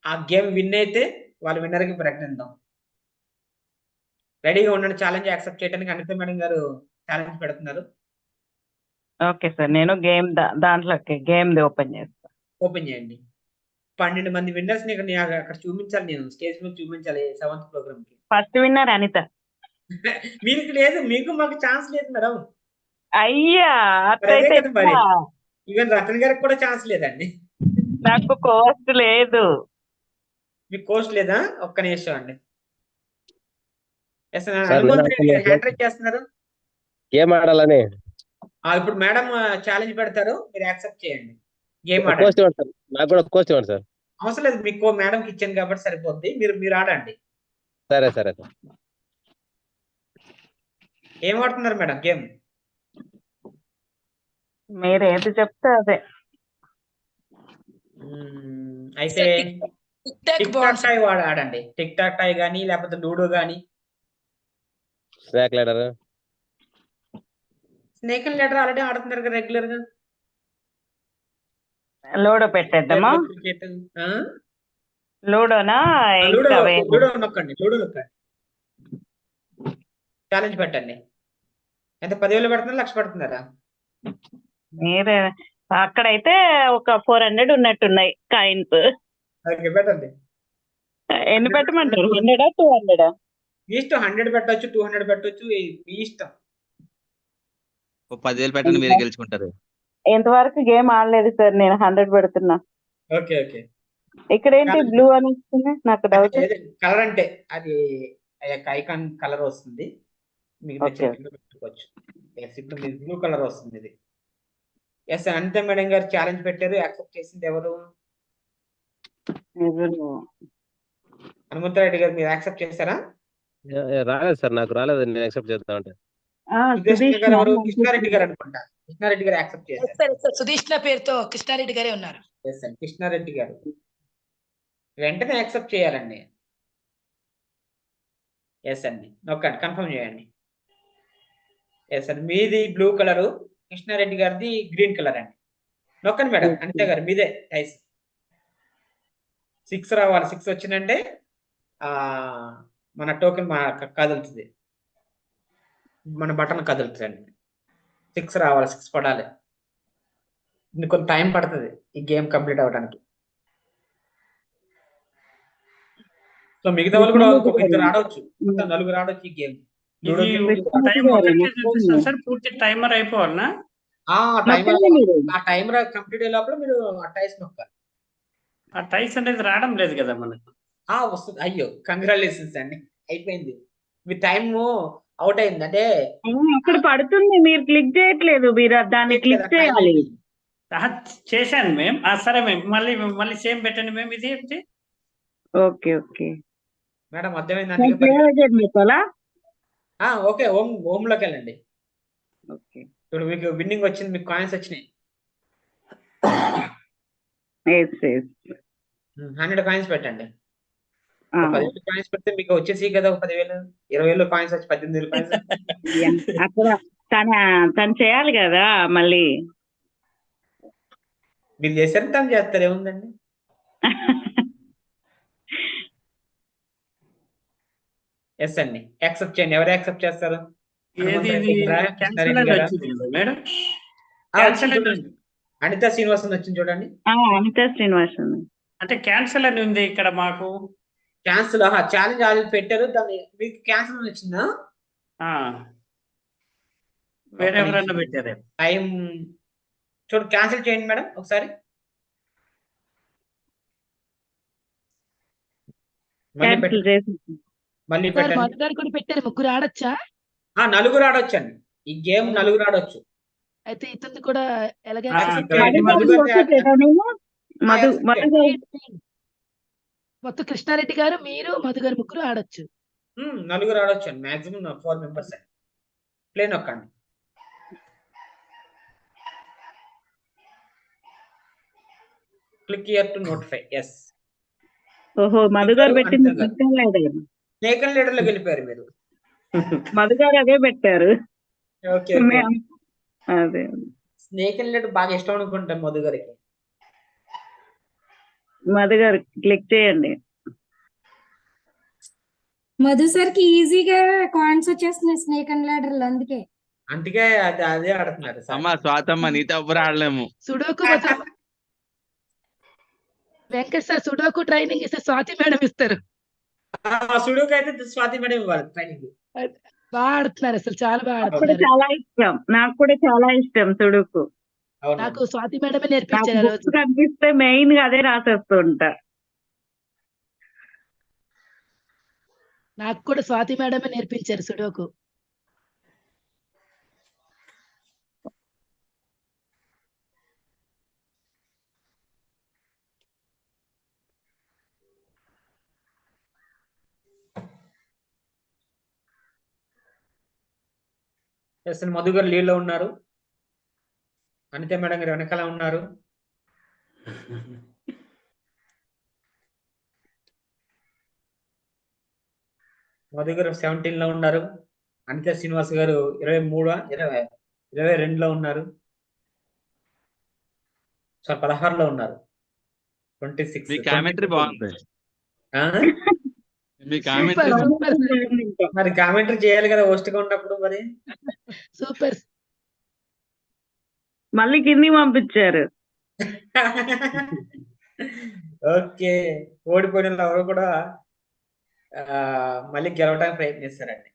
ఆ గేమ్ విన్ అయితే వాళ్ళ విన్నర్ కి ప్రకటిద్దాం. రెడీగా ఉండండి ఛాలెంజ్ యాక్సెప్ట్ చేయడానికి. అనిత మేడం గారు ఛాలెంజ్ పెడుతున్నారు. ఓకే సార్ నేను దాంట్లోకి గేమ్ది ఓపెన్ చేస్తాను. ఓపెన్ చేయండి. 12 మంది విన్నర్స్ ని అక్కడ చూపించాలి, నేను స్టేజ్ మీద చూపించాలి 7th ప్రోగ్రామ్ కి. First winner Anitha. మీకు లేదు, మీకు మాకు ఛాన్స్ లేదు మేడం. అయ్యా మరి అదే అట్లయితే కదా మరి. ఈవెన్ రతన్ గారికి కూడా ఛాన్స్ లేదండి. నాకు కోస్ట్ లేదు. మీకు కోస్ట్ లేదా? ఒక్క నిమిషం అండి. ఎస్ సార్, హనుమంత్ రెడ్డి గారు హ్యాండ్ రైజ్ చేస్తున్నారు. గేమ్ ఆడాలని ఇప్పుడు మేడం ఛాలెంజ్ పెడతారు, మీరు యాక్సెప్ట్ చేయండి. గేమ్ కోస్ట్ ఆడండి. ఇవ్వండి సార్, నాకు కూడా కోస్ట్ ఇవ్వండి సార్. అవసరం లేదు, మీకు మేడంకి ఇచ్చాను కాబట్టి సరిపోద్ది. మీరు ఆడండి. సరే సరే సార్. ఏం ఆడుతున్నారు మేడం గేమ్? మీరు ఏది చెప్తే అదే. అయితే tic tac tic tac toe ఆడండి. టిక్ టాక్ టాయ్ గానీ లేకపోతే లూడో గానీ. Snake ladder. Snake and ladder already ఆడుతున్నారు కదా రెగ్యులర్ గా. లూడో పెట్టేద్దామా? క్రికెట్. లూడోనా? లూడో ఇంకా వేరే. లూడో నొక్కండి. ఛాలెంజ్ పెట్టండి. ఎంత 10,000 పెడుతున్నారు, 1,00,000 పెడుతున్నారా? మీరే అక్కడైతే ఒక 400 ఉన్నట్టున్నాయి కాయిన్స్. ఓకే పెట్టండి. ఎన్ని పెట్టమంటారు? 100 200? మీ ఇష్టం. 100 పెట్టొచ్చు, 200 పెట్టొచ్చు, మీ ఇష్టం. ఓ 10,000 పెట్టండి, మీరే గెలుచుకుంటారు. ఇంతవరకు గేమ్ ఆడలేదు సార్, నేను 100 పెడుతున్నా. Okay okay. ఇక్కడ ఏంటి బ్లూ అని వస్తుంది? నాకు డౌట్. కలర్ అంటే అది ఐకాన్ కలర్ వస్తుంది, మీకు Okay. నచ్చిన పెట్టుకోవచ్చు. ఎస్ ఇప్పుడు మీకు బ్లూ కలర్ వస్తుంది ఇది. ఎస్ అనిత మేడం గారు ఛాలెంజ్ పెట్టారు, యాక్సెప్ట్ చేసింది ఎవరు? హనుమంతరెడ్డి గారు మీరు యాక్సెప్ట్ చేశారా? రాలేదు సార్, నాకు రాలేదు. నేను యాక్సెప్ట్ చేద్దామంటే సుదేష్ణ గారు ఎవరు? కృష్ణారెడ్డి గారు అనుకుంటా. కృష్ణారెడ్డి గారు యాక్సెప్ట్ చేశారు. సుధీష్ణ పేరుతో కృష్ణారెడ్డి గారే ఉన్నారు. ఎస్ అండి, కృష్ణారెడ్డి గారు వెంటనే యాక్సెప్ట్ చేయాలండి. ఎస్ అండి, నొక్కండి, కన్ఫర్మ్ చేయండి. ఎస్ అండి, మీది బ్లూ కలరు, కృష్ణారెడ్డి గారిది గ్రీన్ కలర్ అండి. నొక్కండి మేడం. అనిత గారు మీదే టైస్. 6 రావాలి. 6 వచ్చిందంటే మన టోకెన్ కదులుతుంది, మన బటన్ కదులుతుంది అండి. 6 రావాలి, 6 పడాలి. కొంత టైం పడుతుంది ఈ గేమ్ కంప్లీట్ అవ్వడానికి. సో మిగతా వాళ్ళు కూడా ఇంకొక 2 ఆడవచ్చు, మొత్తం 4 ఆడవచ్చు ఈ గేమ్. పూర్తి టైమర్ అయిపోవాలనా? ఆ టైమర్ కంప్లీట్ అయ్యే లోపల మీరు ఆ టైస్ నొక్కాలి. ఆ టైస్ అనేది రావడం లేదు కదా మనకు. వస్తుంది. అయ్యో కంగ్రాచులేషన్స్ అండి, అయిపోయింది. మీ టైం అవుట్ అయింది. అంటే అక్కడ పడుతుంది, మీరు క్లిక్ చేయట్లేదు. మీరు దాన్ని క్లిక్ చేయాలి. చేశాను మేము. సరే మేము మళ్ళీ సేమ్ పెట్టండి మేము. ఇది ఏంటి? ఓకే ఓకే మేడం అర్థమైందండి. ఓకే హోమ్ లోకి వెళ్ళండి. ఇప్పుడు మీకు విన్నింగ్ వచ్చింది, మీకు కాయిన్స్ వచ్చినాయి. 100 కాయిన్స్ పెట్టండి. 10,000 కాయిన్స్ పెడితే మీకు వచ్చేసి కదా 10,000, 20,000 కాయిన్స్ వచ్చి 18,000 కాయిన్స్. అక్కడ తను చేయాలి కదా మళ్ళీ. మీరు చేశారు, తను చేస్తారు, ఏముందండి. ఎస్ అండి, యాక్సెప్ట్ చేయండి. ఎవరు యాక్సెప్ట్ చేస్తారు? అనిత శ్రీనివాసన్ వచ్చింది చూడండి. అనిత శ్రీనివాసన్ అంటే క్యాన్సిల్ అని ఉంది ఇక్కడ మాకు. క్యాన్సిల్ ఛాలెంజ్ ఆల్రెడీ పెట్టారు, దాన్ని మీకు క్యాన్సిల్ వచ్చిందా? వేరే ఎవరైనా పెట్టారే. టైం చూడు, క్యాన్సిల్ చేయండి మేడం ఒకసారి. మళ్ళీ పెట్టండి. పెట్టారు. 3 ఆడొచ్చా? 4 ఆడొచ్చండి. ఈ గేమ్ 4 ఆడొచ్చు. అయితే ఇతను కూడా మొత్తం కృష్ణారెడ్డి గారు, మీరు, మధు గారు 3 ఆడొచ్చు. 4 ఆడొచ్చు అండి. మాక్సిమం 4 మెంబర్స్ అండి. ప్లే నొక్కండి. Click here to notify. Yes, ఓహో మధు గారు పెట్టింది అంతే కదా. క్లిక్ లేదు. స్నేక్ అండ్ లీడర్ లోకి వెళ్ళిపోయారు మీరు. మధు గారు అదే పెట్టారు. Okay okay. అదే స్నేక్ అండ్ లీడర్ బాగా ఇష్టం అనుకుంటాం మధు గారికి. మధు గారు క్లిక్ చేయండి. మధు సార్ కి ఈజీగా కాయిన్స్ వచ్చేస్తున్నాయి స్నేక్ అండ్ ల్యాడర్ లో, అందుకే అందుకే అదే ఆడుతున్నారు సార్. అమ్మ స్వాతమ్మ నీతో ఎవ్వరు ఆడలేము. Sudoku Venkat sir sudoku training ఇస్తే స్వాతి మేడం ఇస్తారు. సుడుకు అయితే స్వాతి మేడం ఇవ్వాలి ట్రైనింగ్. బాగా ఆడుతున్నారు, అసలు చాలా బాగా నాకు కూడా ఆడుతున్నారు. చాలా ఇష్టం, నాకు కూడా చాలా ఇష్టం సుడుకు. నాకు స్వాతి మేడమే నాకు నేర్పించారు ఆ రోజు. బుక్స్ కనిపిస్తే మెయిన్ గా అదే రాసేస్తూ ఉంటా. నాకు కూడా స్వాతి మేడమే నేర్పించారు సుడోకు. ఎస్, మధు గారు లీడ్ లో ఉన్నారు. అనిత మేడం గారు వెనకాల ఉన్నారు. మధు గారు 17 లో ఉన్నారు. అనిత శ్రీనివాస్ గారు 22 లో ఉన్నారు. సో 16 లో ఉన్నారు. 26. మీ కామెంటరీ బాగుంది. ఆ? మీ కామెంటరీ మరి కామెంటరీ చేయాలి కదా హోస్ట్ గా ఉన్నప్పుడు. మరి సూపర్. మళ్ళీ కింది పంపించారు. ఓకే, ఓడిపోయిన వాళ్ళు ఎవరు కూడా మళ్ళీ గెలవడానికి ప్రయత్నిస్తారండి.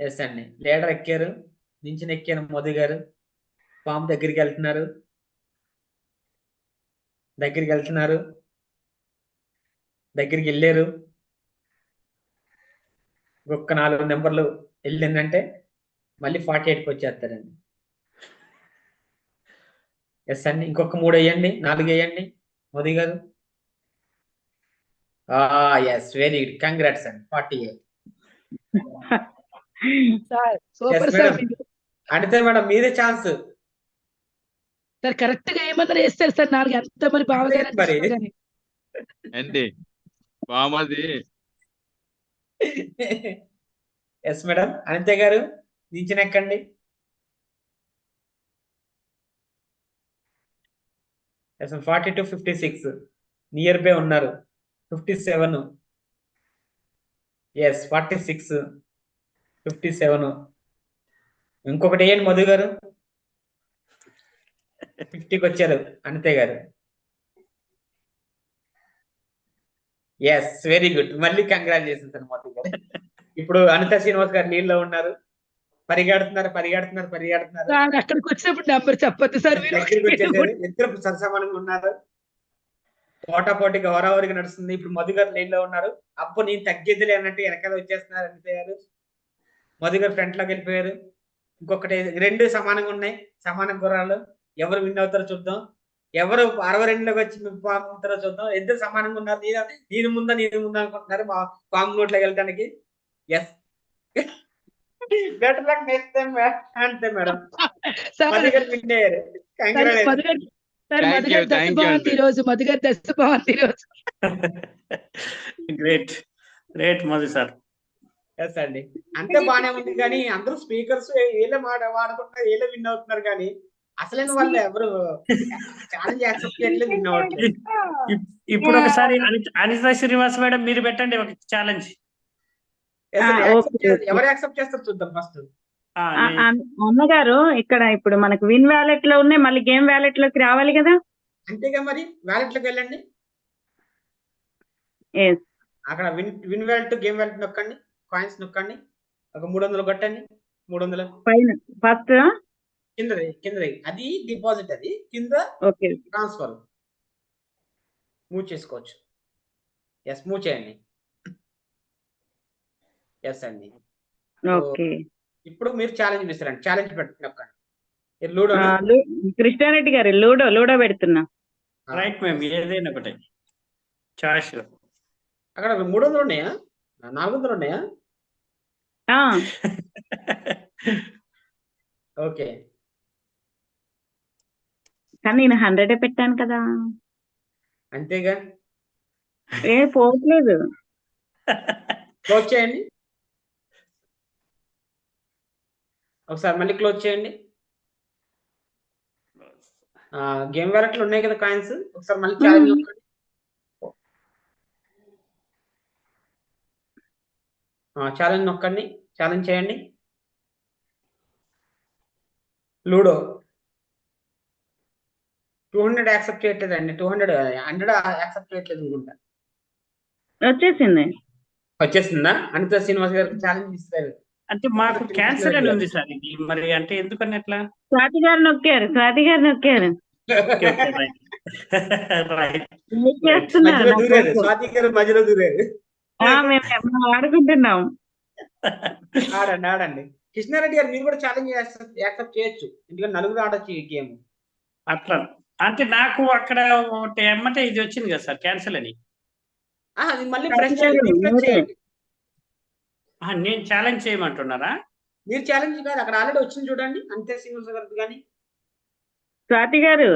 ఎస్ అండి, లీడర్ ఎక్కారు, నించిన ఎక్కారు మోదీ గారు. పాము దగ్గరికి వెళ్తున్నారు, దగ్గరికి వెళ్ళారు. ఒక్క 4 నెంబర్లు వెళ్ళిందంటే మళ్ళీ 48కి వచ్చేస్తారండి. ఎస్ అండి, ఇంకొక 3 వేయండి, 4 వేయండి మోదీ గారు. ఎస్, వెరీ గుడ్, కంగ్రాట్స్ అండి. 48. సార్ సూపర్ Yes, సార్. madam. అడితే మేడం మీదే ఛాన్స్. సార్ కరెక్ట్ గా ఏమన్నా వేస్తారు సార్, 4 ఎంత మరి బావగారు మరి. అండి బామది. ఎస్ మేడం, అనితే గారు నించినెక్కండి. ఎస్, 42, 56 నియర్ బై ఉన్నారు. 57. ఎస్, 46, 57. ఇంకొకటి వేయండి మధు గారు. 50కి వచ్చారు అనితే గారు. ఎస్, వెరీ గుడ్, మళ్ళీ కంగ్రాచులేషన్స్ అండి మధు గారు. ఇప్పుడు అనిత శ్రీనివాస్ గారు నీళ్ళలో ఉన్నారు. పరిగెడుతున్నారు. సార్ అక్కడికి వచ్చినప్పుడు నెంబర్ చెప్పొద్దు సార్ మీరు. దగ్గరికి వచ్చేసారు. ఇద్దరు సరసమానంగా ఉన్నారు. పోటాపోటీగా హోరాహోరీగా నడుస్తుంది. ఇప్పుడు మధు గారు లైన్ లో ఉన్నారు. అప్పుడు నేను తగ్గేదిలే అన్నట్టు వెనకాల వచ్చేస్తున్నారు అనిపోయారు. మధు గారు ఫ్రంట్ లోకి వెళ్ళిపోయారు. ఇంకొకటి 2 సమానంగా ఉన్నాయి, సమాన గుర్రాలు. ఎవరు విన్ అవుతారో చూద్దాం. ఎవరు 62లోకి వచ్చి పంపుతారో చూద్దాం. ఇద్దరు సమానంగా ఉన్నారు. నేను ముందా అనుకుంటున్నారు మా పాము నోట్లోకి వెళ్ళడానికి. Yes, better luck next time అంతే మేడం. మధు గారు విన్ అయ్యారు. కంగ్రాచులేషన్స్. మధుగారి దశ బాగుంది ఈ రోజు. మధుగారి దశ బాగుంది ఈ రోజు. Great great Madhu sir. Yes అండి, అంతే బానే ఉంది. కానీ అందరూ స్పీకర్స్ వీళ్ళే వాడుకుంటారు, వీళ్ళే విన్ అవుతున్నారు. కానీ అసలైన వాళ్ళు ఎవరు ఛాలెంజ్ యాక్సెప్ట్ చేయట్లేదు, విన్ అవ్వట్లేదు. ఇప్పుడు ఒకసారి అనిత శ్రీనివాస్ మేడం మీరు పెట్టండి ఒక ఛాలెంజ్. ఎవరు యాక్సెప్ట్ చేస్తారు చూద్దాం ఫస్ట్. అమ్మగారు ఇక్కడ ఇప్పుడు మనకు విన్ వ్యాలెట్ లో ఉన్నాయి, మళ్ళీ గేమ్ వ్యాలెట్ లోకి రావాలి కదా. అంతేగా, మరి వ్యాలెట్ లోకి వెళ్ళండి. అక్కడ విన్ వ్యాలెట్, గేమ్ వ్యాలెట్ నొక్కండి, కాయిన్స్ నొక్కండి. ఒక 300 కొట్టండి. 300 పైన ఫస్ట్ కిందది అది డిపాజిట్, అది కింద ట్రాన్స్ఫర్. మూవ్ చేసుకోవచ్చు. ఎస్, మూవ్ చేయండి. ఎస్ అండి. ఇప్పుడు మీరు ఛాలెంజ్ ఇస్తారండి. ఛాలెంజ్ నొక్కండి. లూడో, కృష్ణారెడ్డి గారు లూడో పెడుతున్నా. రైట్ మ్యామ్, ఏదైనా ఒకటి చాయిస్. అక్కడ 300 ఉన్నాయా, 400 ఉన్నాయా? ఓకే, కానీ నేను 100 పెట్టాను కదా. అంతేగా. ఏ పోవట్లేదు. క్లోజ్ చేయండి. ఒకసారి మళ్ళీ క్లోజ్ చేయండి. గేమ్ వ్యాలెట్లు ఉన్నాయి కదా కాయిన్స్, ఒకసారి మళ్ళీ ఛాలెంజ్ నొక్కండి. ఛాలెంజ్ నొక్కండి, ఛాలెంజ్ చేయండి. లూడో 200 యాక్సెప్ట్ చేయట్లేదండి. 200 100 యాక్సెప్ట్ చేయట్లేదు అనుకుంటా. వచ్చేసింది. వచ్చేసిందా? అనిత శ్రీనివాస్ గారికి ఛాలెంజ్ ఇస్తారు. అంటే మాకు క్యాన్సర్ అని ఉంది సార్ ఇది, మరి అంటే ఎందుకని అట్లా? స్వాతి గారు నొక్కారు. Okay, okay, right. రైట్. ఏం చేస్తున్నారు? మధ్యలో దూరారు, స్వాతి గారు మధ్యలో దూరారు. మేము ఆడుకుంటున్నాం. ఆడండి ఆడండి. కృష్ణారెడ్డి గారు మీరు కూడా ఛాలెంజ్ యాక్సెప్ట్ చేయొచ్చు, ఎందుకంటే నలుగురు ఆడొచ్చు ఈ గేమ్. అట్లా అంటే నాకు అక్కడ ఒకటి ఎమ్మటే ఇది వచ్చింది కదా సార్, క్యాన్సిల్ అని. అది మళ్ళీ ఫ్రెష్ చేయండి. నేను ఛాలెంజ్ చేయమంటున్నారా? మీరు ఛాలెంజ్ కాదు, అక్కడ ఆల్రెడీ వచ్చింది చూడండి, అంతే శ్రీనివాస్ గారు. కానీ స్వాతి గారు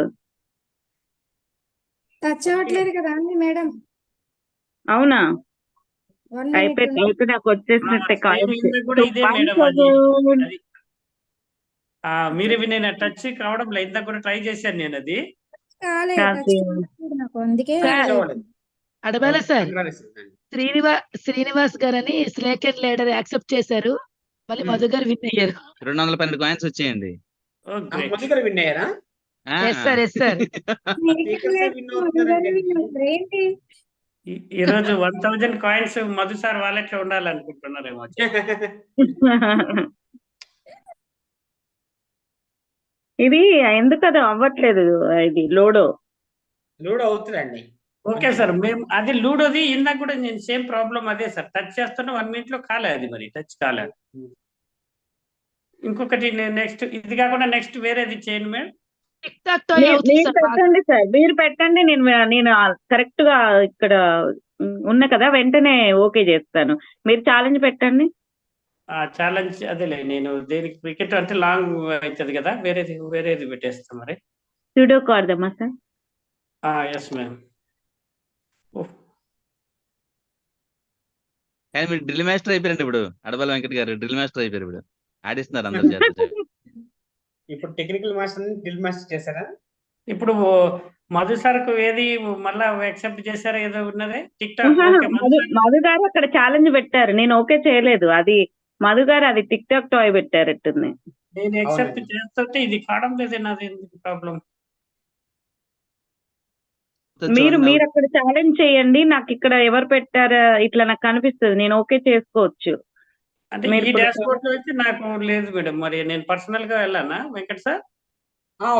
టచ్ అవ్వట్లేదు కదా అండి మేడం. అవునా? 1 minute అయిపోయింది. అయితే నాకు వచ్చేసినట్టే సేమ్ ఇది కూడా ఇదే మేడం అది. అది మీరు నేను టచ్ కావడం లేదు, ఇందాక కూడా ట్రై చేశాను నేను అది. కాలేదు, touch అవ్వట్లేదు నాకు, అందుకే అడబాల సార్, శ్రీనివాస్ గారు అని స్లేకెన్ లీడర్ యాక్సెప్ట్ చేశారు. మళ్ళీ మధు గారు విన్ అయ్యారు. 212 కాయిన్స్ వచ్చేయండి. మధు గారు విన్ అయ్యారా? Yes sir, yes sir. ఏంటి ఈ రోజు 1000 కాయిన్స్ మధు సార్ వాలెట్ లో ఉండాలనుకుంటున్నారేమో. ఇది ఎందుకు అది అవ్వట్లేదు? ఇది లూడో అవుతుందండి. ఓకే సార్, మేము అది లూడోది ఇందాక కూడా నేను సేమ్ ప్రాబ్లం అదే సార్, టచ్ చేస్తున్నా 1 minute లో కాలే, అది మరి టచ్ కాలే. ఇంకొకటి నెక్స్ట్ ఇది కాకుండా నెక్స్ట్ వేరేది చేయండి మేడం. టిక్ టాక్ మీరు పెట్టండి సార్, మీరు పెట్టండి. నేను కరెక్ట్ గా ఇక్కడ ఉన్నా కదా, వెంటనే ఓకే చేస్తాను. మీరు ఛాలెంజ్ పెట్టండి. ఛాలెంజ్ అదేలే, నేను దేనికి క్రికెట్ అంటే లాంగ్ అవుతుంది కదా, వేరేది పెట్టేస్తాం మరి. సుడోకు ఆడదామా సార్? Yes ma'am. కానీ మీరు డ్రిల్ మాస్టర్ అయిపోయారండి ఇప్పుడు. అడబాల వెంకట్ గారు డ్రిల్ మాస్టర్ అయిపోయారు ఇప్పుడు, ఆడిస్తున్నారు అందరు చేత. ఇప్పుడు టెక్నికల్ మాస్టర్ డ్రిల్ మాస్టర్ చేశారా? ఇప్పుడు మధు సార్కు ఏది మళ్ళా యాక్సెప్ట్ చేశారా? ఏదో ఉన్నదే టిక్ టాక్. మధు గారు అక్కడ ఛాలెంజ్ పెట్టారు, నేను ఓకే చేయలేదు. అది మధు గారు అది టిక్ టాక్ టాయ్ పెట్టారట్టుంది. నేను యాక్సెప్ట్ చేస్తుంటే ఇది కావడం లేదే, నాది ఎందుకు ప్రాబ్లం? మీరు అక్కడ ఛాలెంజ్ చేయండి, నాకు ఇక్కడ ఎవరు పెట్టారా ఇట్లా నాకు కనిపిస్తుంది, నేను ఓకే చేసుకోవచ్చు. అంటే ఈ డాష్ బోర్డ్ లో అయితే నాకు లేదు మేడం, మరి నేను పర్సనల్ గా వెళ్ళానా వెంకట్ సార్?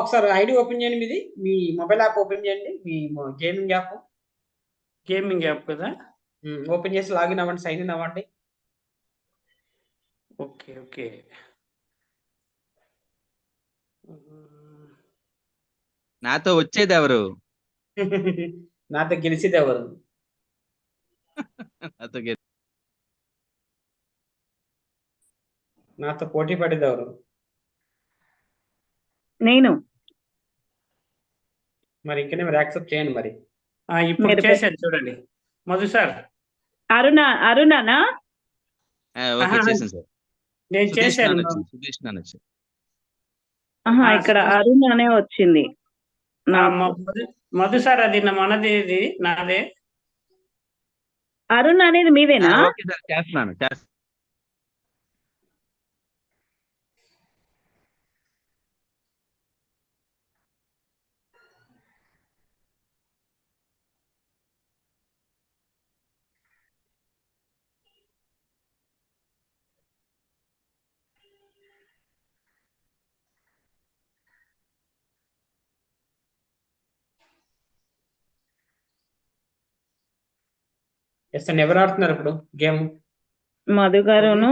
ఒకసారి ఐడి ఓపెన్ చేయండి, మీది మీ మొబైల్ యాప్ ఓపెన్ చేయండి, మీ గేమింగ్ యాప్ కదా. ఓపెన్ చేసి లాగిన్ అవ్వండి, సైన్ ఇన్ అవ్వండి. Okay okay. నాతో వచ్చేది ఎవరు? నాతో గెలిచేది ఎవరు? నాతో పోటీ పడేది ఎవరు? నేను. మరి ఇంకనే మరి యాక్సెప్ట్ చేయండి మరి. ఇప్పుడు చేశాను చూడండి మధు సార్. అరుణానా? ఓకే చేశాను సార్. నేను చేశాను. సుదేష్ నాన్న వచ్చి ఇక్కడ అరుణానే వచ్చింది. మధు సార్ అది మనది, ఇది నాదే. అరుణ్ అనేది మీదేనా? ఓకే సార్, చేస్తున్నాను. ఎవరు ఆడుతున్నారు ఇప్పుడు గేమ్? మధు గారును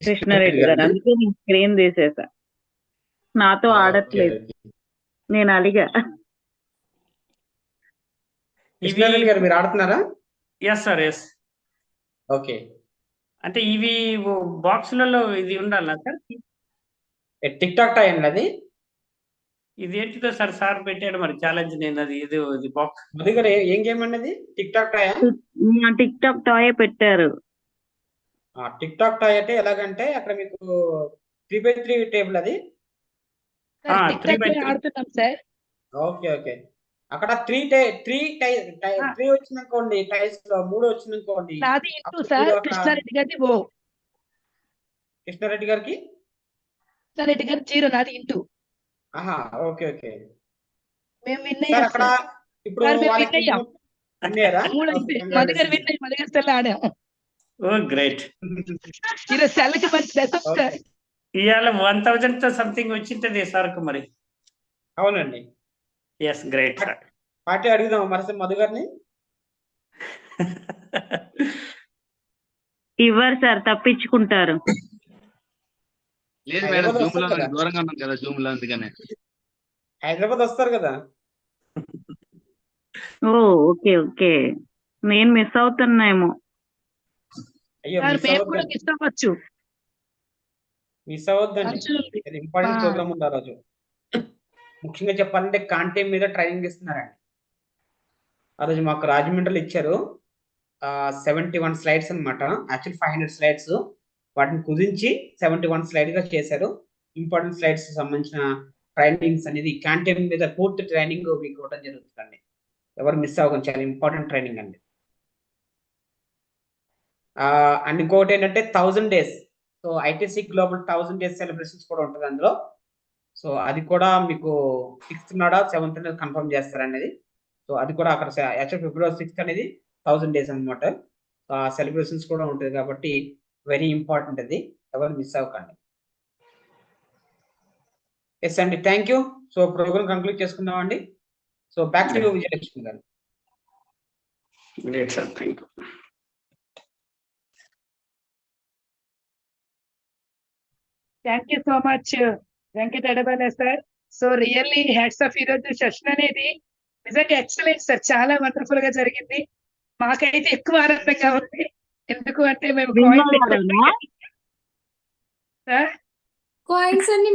కృష్ణారెడ్డి గారు. అందుకే నేను స్క్రీన్ తీసేసా, నాతో ఆడట్లేదు. నేను అడిగా. కృష్ణారెడ్డి గారు మీరు ఆడుతున్నారా? Yes sir, yes. ఓకే. అంటే ఇవి బాక్సులలో ఇది ఉండాలా సార్? టిక్ టాక్ టాయ్ అండి అది. ఇది ఏంటిదో సార్ సార్ పెట్టాడు మరి ఛాలెంజ్, నేను అది ఇది బాక్స్. మధు గారు ఏం గేమ్ అనేది? టిక్ టాక్ టాయా? టిక్ టాక్ టాయ్ పెట్టారు. టిక్ టాక్ టాయ్ అంటే ఎలాగంటే అక్కడ మీకు 3x3 టేబుల్ అది. సార్ టిక్ టాక్ 3x3 ఆడుతున్నాం సార్. Okay okay. అక్కడ 3 వచ్చిందనుకోండి, టైల్స్ లో 3 వచ్చిందనుకోండి, నాది ఇంటూ అప్పుడు సార్, మీరు అక్కడ కృష్ణారెడ్డి గారిది ఓ. కృష్ణారెడ్డి గారికి కృష్ణారెడ్డి గారి 0, నాది ఇంటూ. ఆహా ఓకే ఓకే మేము విన్ సార్. అయ్యాం అక్కడ సార్. ఇప్పుడు సార్ మేము వాళ్ళకి విన్ అయ్యాం. అన్నారా? 3 అయితే మధు గారు విన్ అయ్యి మధు గారి సెల్ ఆడాం. ఓ గ్రేట్. ఈరోజు సెల్కి మంచి దశం సార్. ఇవాళ 1000 తో సంథింగ్ వచ్చింటది సార్కు మరి. అవునండి. Yes great sir. పార్టీ అడుగుదాం మరి మధు గారిని. ఇవ్వరు సార్, తప్పించుకుంటారు. లేదు మేడం, హైదరాబాద్ జూమ్ వస్తారు లో కదా, దూరంగా ఉన్నాం కదా, జూమ్ లో, అందుకనే. హైదరాబాద్ వస్తారు కదా. ఓ ఓకే ఓకే, నేను మిస్ అవుతున్నాయేమో. అయ్యో సార్ మిస్ మేము కూడా అవ్వద్దండి, మిస్ అవ్వచ్చు. మిస్ అవ్వద్దండి. అర్జున్ ఇంపార్టెంట్ ప్రోగ్రామ్ ఉంది ఆ రోజు. ముఖ్యంగా చెప్పాలంటే కాంటెంట్ మీద ట్రైనింగ్ ఇస్తున్నారండి. ఆ రోజు మాకు రాజమండ్రిలో ఇచ్చారు 71 స్లైడ్స్ అనమాట. యాక్చువల్ 500 స్లైడ్స్, వాటిని కుదించి 71 స్లైడ్ గా చేశారు. ఇంపార్టెంట్ స్లైడ్స్ సంబంధించిన ట్రైనింగ్స్ అనేది కాంటెంట్ మీద పూర్తి ట్రైనింగ్ మీకు ఇవ్వడం జరుగుతుందండి. ఎవరు మిస్ అవ్వకండి, చాలా ఇంపార్టెంట్ ట్రైనింగ్ అండి. అండ్ ఇంకొకటి ఏంటంటే 1000 days, so ITC global 1000 days celebrations కూడా ఉంటుంది అందులో. సో అది కూడా మీకు 6th నాడా 7th అనేది కన్ఫర్మ్ చేస్తారనేది. సో అది కూడా అక్కడ యాక్చువల్ February 6th అనేది 1000 డేస్ అనమాట. ఆ సెలబ్రేషన్స్ కూడా ఉంటుంది కాబట్టి వెరీ ఇంపార్టెంట్ అది, ఎవరు మిస్ అవ్వకండి. ఎస్ అండి, thank you. So programme conclude చేసుకుందాం అండి. సో బ్యాక్ టు విజయలక్ష్మి గారు. Great sir, thank you. Thank you so much Venkata Edabala sir. So really hats off. ఈరోజు సెషన్ అనేది నిజంగా ఎక్సలెంట్ సార్, చాలా వండర్ఫుల్ గా జరిగింది. మాకైతే ఎక్కువ ఆనందంగా ఉంది. ఎందుకు అంటే మేము సార్ కాయిన్స్ అన్ని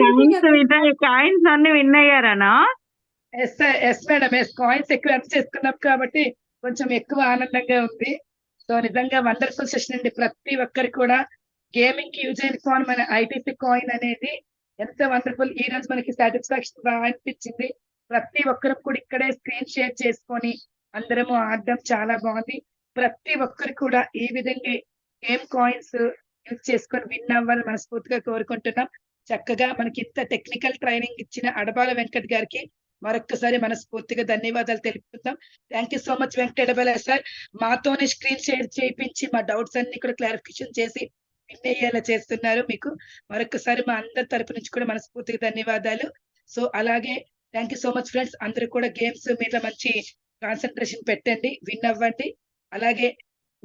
కాయిన్స్ అన్ని విన్ అయ్యారనా? ఎస్ మేడం, కాయిన్స్ ఎక్కువ ఎర్న్ చేసుకున్నాం కాబట్టి కొంచెం ఎక్కువ ఆనందంగా ఉంది. సో నిజంగా వండర్ఫుల్ సెషన్ అండి. ప్రతి ఒక్కరు కూడా గేమింగ్ కి యూజ్ అయిన కాయిన్ మన ఐటీసీ కాయిన్ అనేది ఎంత వండర్ఫుల్. ఈ రోజు మనకి సాటిస్ఫాక్షన్ బాగా అనిపించింది. ప్రతి ఒక్కరు కూడా ఇక్కడే స్క్రీన్ షేర్ చేసుకొని అందరము ఆడడం చాలా బాగుంది. ప్రతి ఒక్కరు కూడా ఈ విధంగా గేమ్ కాయిన్స్ యూజ్ చేసుకొని విన్ అవ్వాలని మనస్ఫూర్తిగా కోరుకుంటున్నాం. చక్కగా మనకి ఇంత టెక్నికల్ ట్రైనింగ్ ఇచ్చిన అడబాల వెంకట్ గారికి మరొక్కసారి మనస్ఫూర్తిగా ధన్యవాదాలు తెలుపుకుందాం. Thank you so much Venkata Edabala sir. మాతోనే స్క్రీన్ షేర్ చేయించి మా డౌట్స్ అన్ని కూడా క్లారిఫికేషన్ చేసి విన్ అయ్యేలా చేస్తున్నారు. మీకు మరొకసారి మా అందరి తరపు నుంచి కూడా మనస్ఫూర్తిగా ధన్యవాదాలు. సో అలాగే thank you so much friends. అందరూ కూడా గేమ్స్ మీద మంచి కాన్సన్ట్రేషన్ పెట్టండి, విన్ అవ్వండి. అలాగే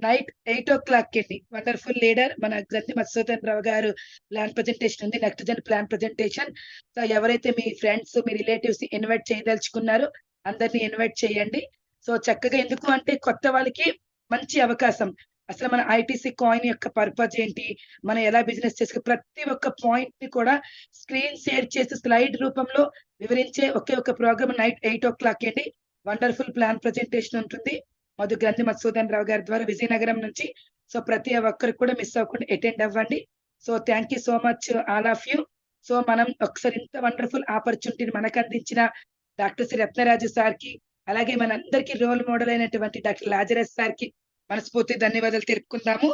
నైట్ 8 o'clock అండి వండర్ఫుల్ లీడర్ మన గంది మధుసూదన్ రావు గారు ప్లాన్ ప్రజెంటేషన్ ఉంది, next Jan plan presentation. So ఎవరైతే మీ ఫ్రెండ్స్ మీ రిలేటివ్స్ ఇన్వైట్ చేయదలుచుకున్నారో అందరినీ ఇన్వైట్ చేయండి. సో చక్కగా, ఎందుకు అంటే కొత్త వాళ్ళకి మంచి అవకాశం. అసలు మన ఐటీసీ కాయిన్ యొక్క పర్పస్ ఏంటి, మనం ఎలా బిజినెస్ చేసుకో, ప్రతి ఒక్క పాయింట్ ని కూడా స్క్రీన్ షేర్ చేసి స్లైడ్ రూపంలో వివరించే ఒకే ఒక ప్రోగ్రామ్ నైట్ 8 o'clock అండి. వండర్ఫుల్ ప్లాన్ ప్రజెంటేషన్ ఉంటుంది గంది మధుసూదన్ రావు గారి ద్వారా విజయనగరం నుంచి. సో ప్రతి ఒక్కరికి కూడా మిస్ అవ్వకుండా అటెండ్ అవ్వండి. So thank you so much all of you. So మనం ఒకసారి ఇంత వండర్ఫుల్ ఆపర్చునిటీని మనకు అందించిన డాక్టర్ శ్రీ రత్నరాజు సార్ కి, అలాగే మనందరికీ రోల్ మోడల్ అయినటువంటి డాక్టర్ లాజరస్ సార్ కి మనస్ఫూర్తి ధన్యవాదాలు తెలుపుకుందాము.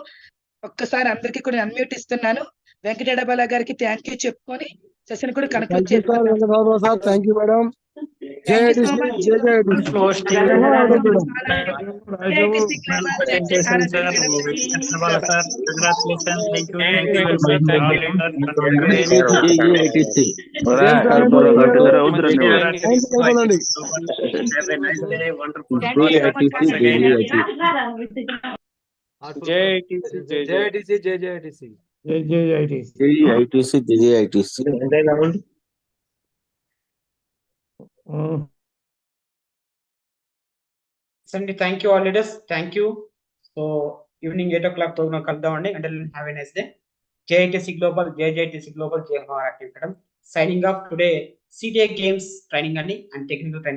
ఒక్కసారి అందరికీ కూడా అన్మ్యూట్ ఇస్తున్నాను. వెంకట ఎడబాల గారికి థ్యాంక్ యూ చెప్పుకొని సెషన్ కూడా కన్క్లూడ్ చేసుకుందాం. Thank you madam. Thank you so much. అండి, thank you all leaders, thank you. So evening 8 o'clock programme కలుద్దామండి. అంటే have a nice day. JITC global, JITC global, జై హార్ active signing off today. CTI games training అండి అండ్ టెక్నికల్ ట్రైనింగ్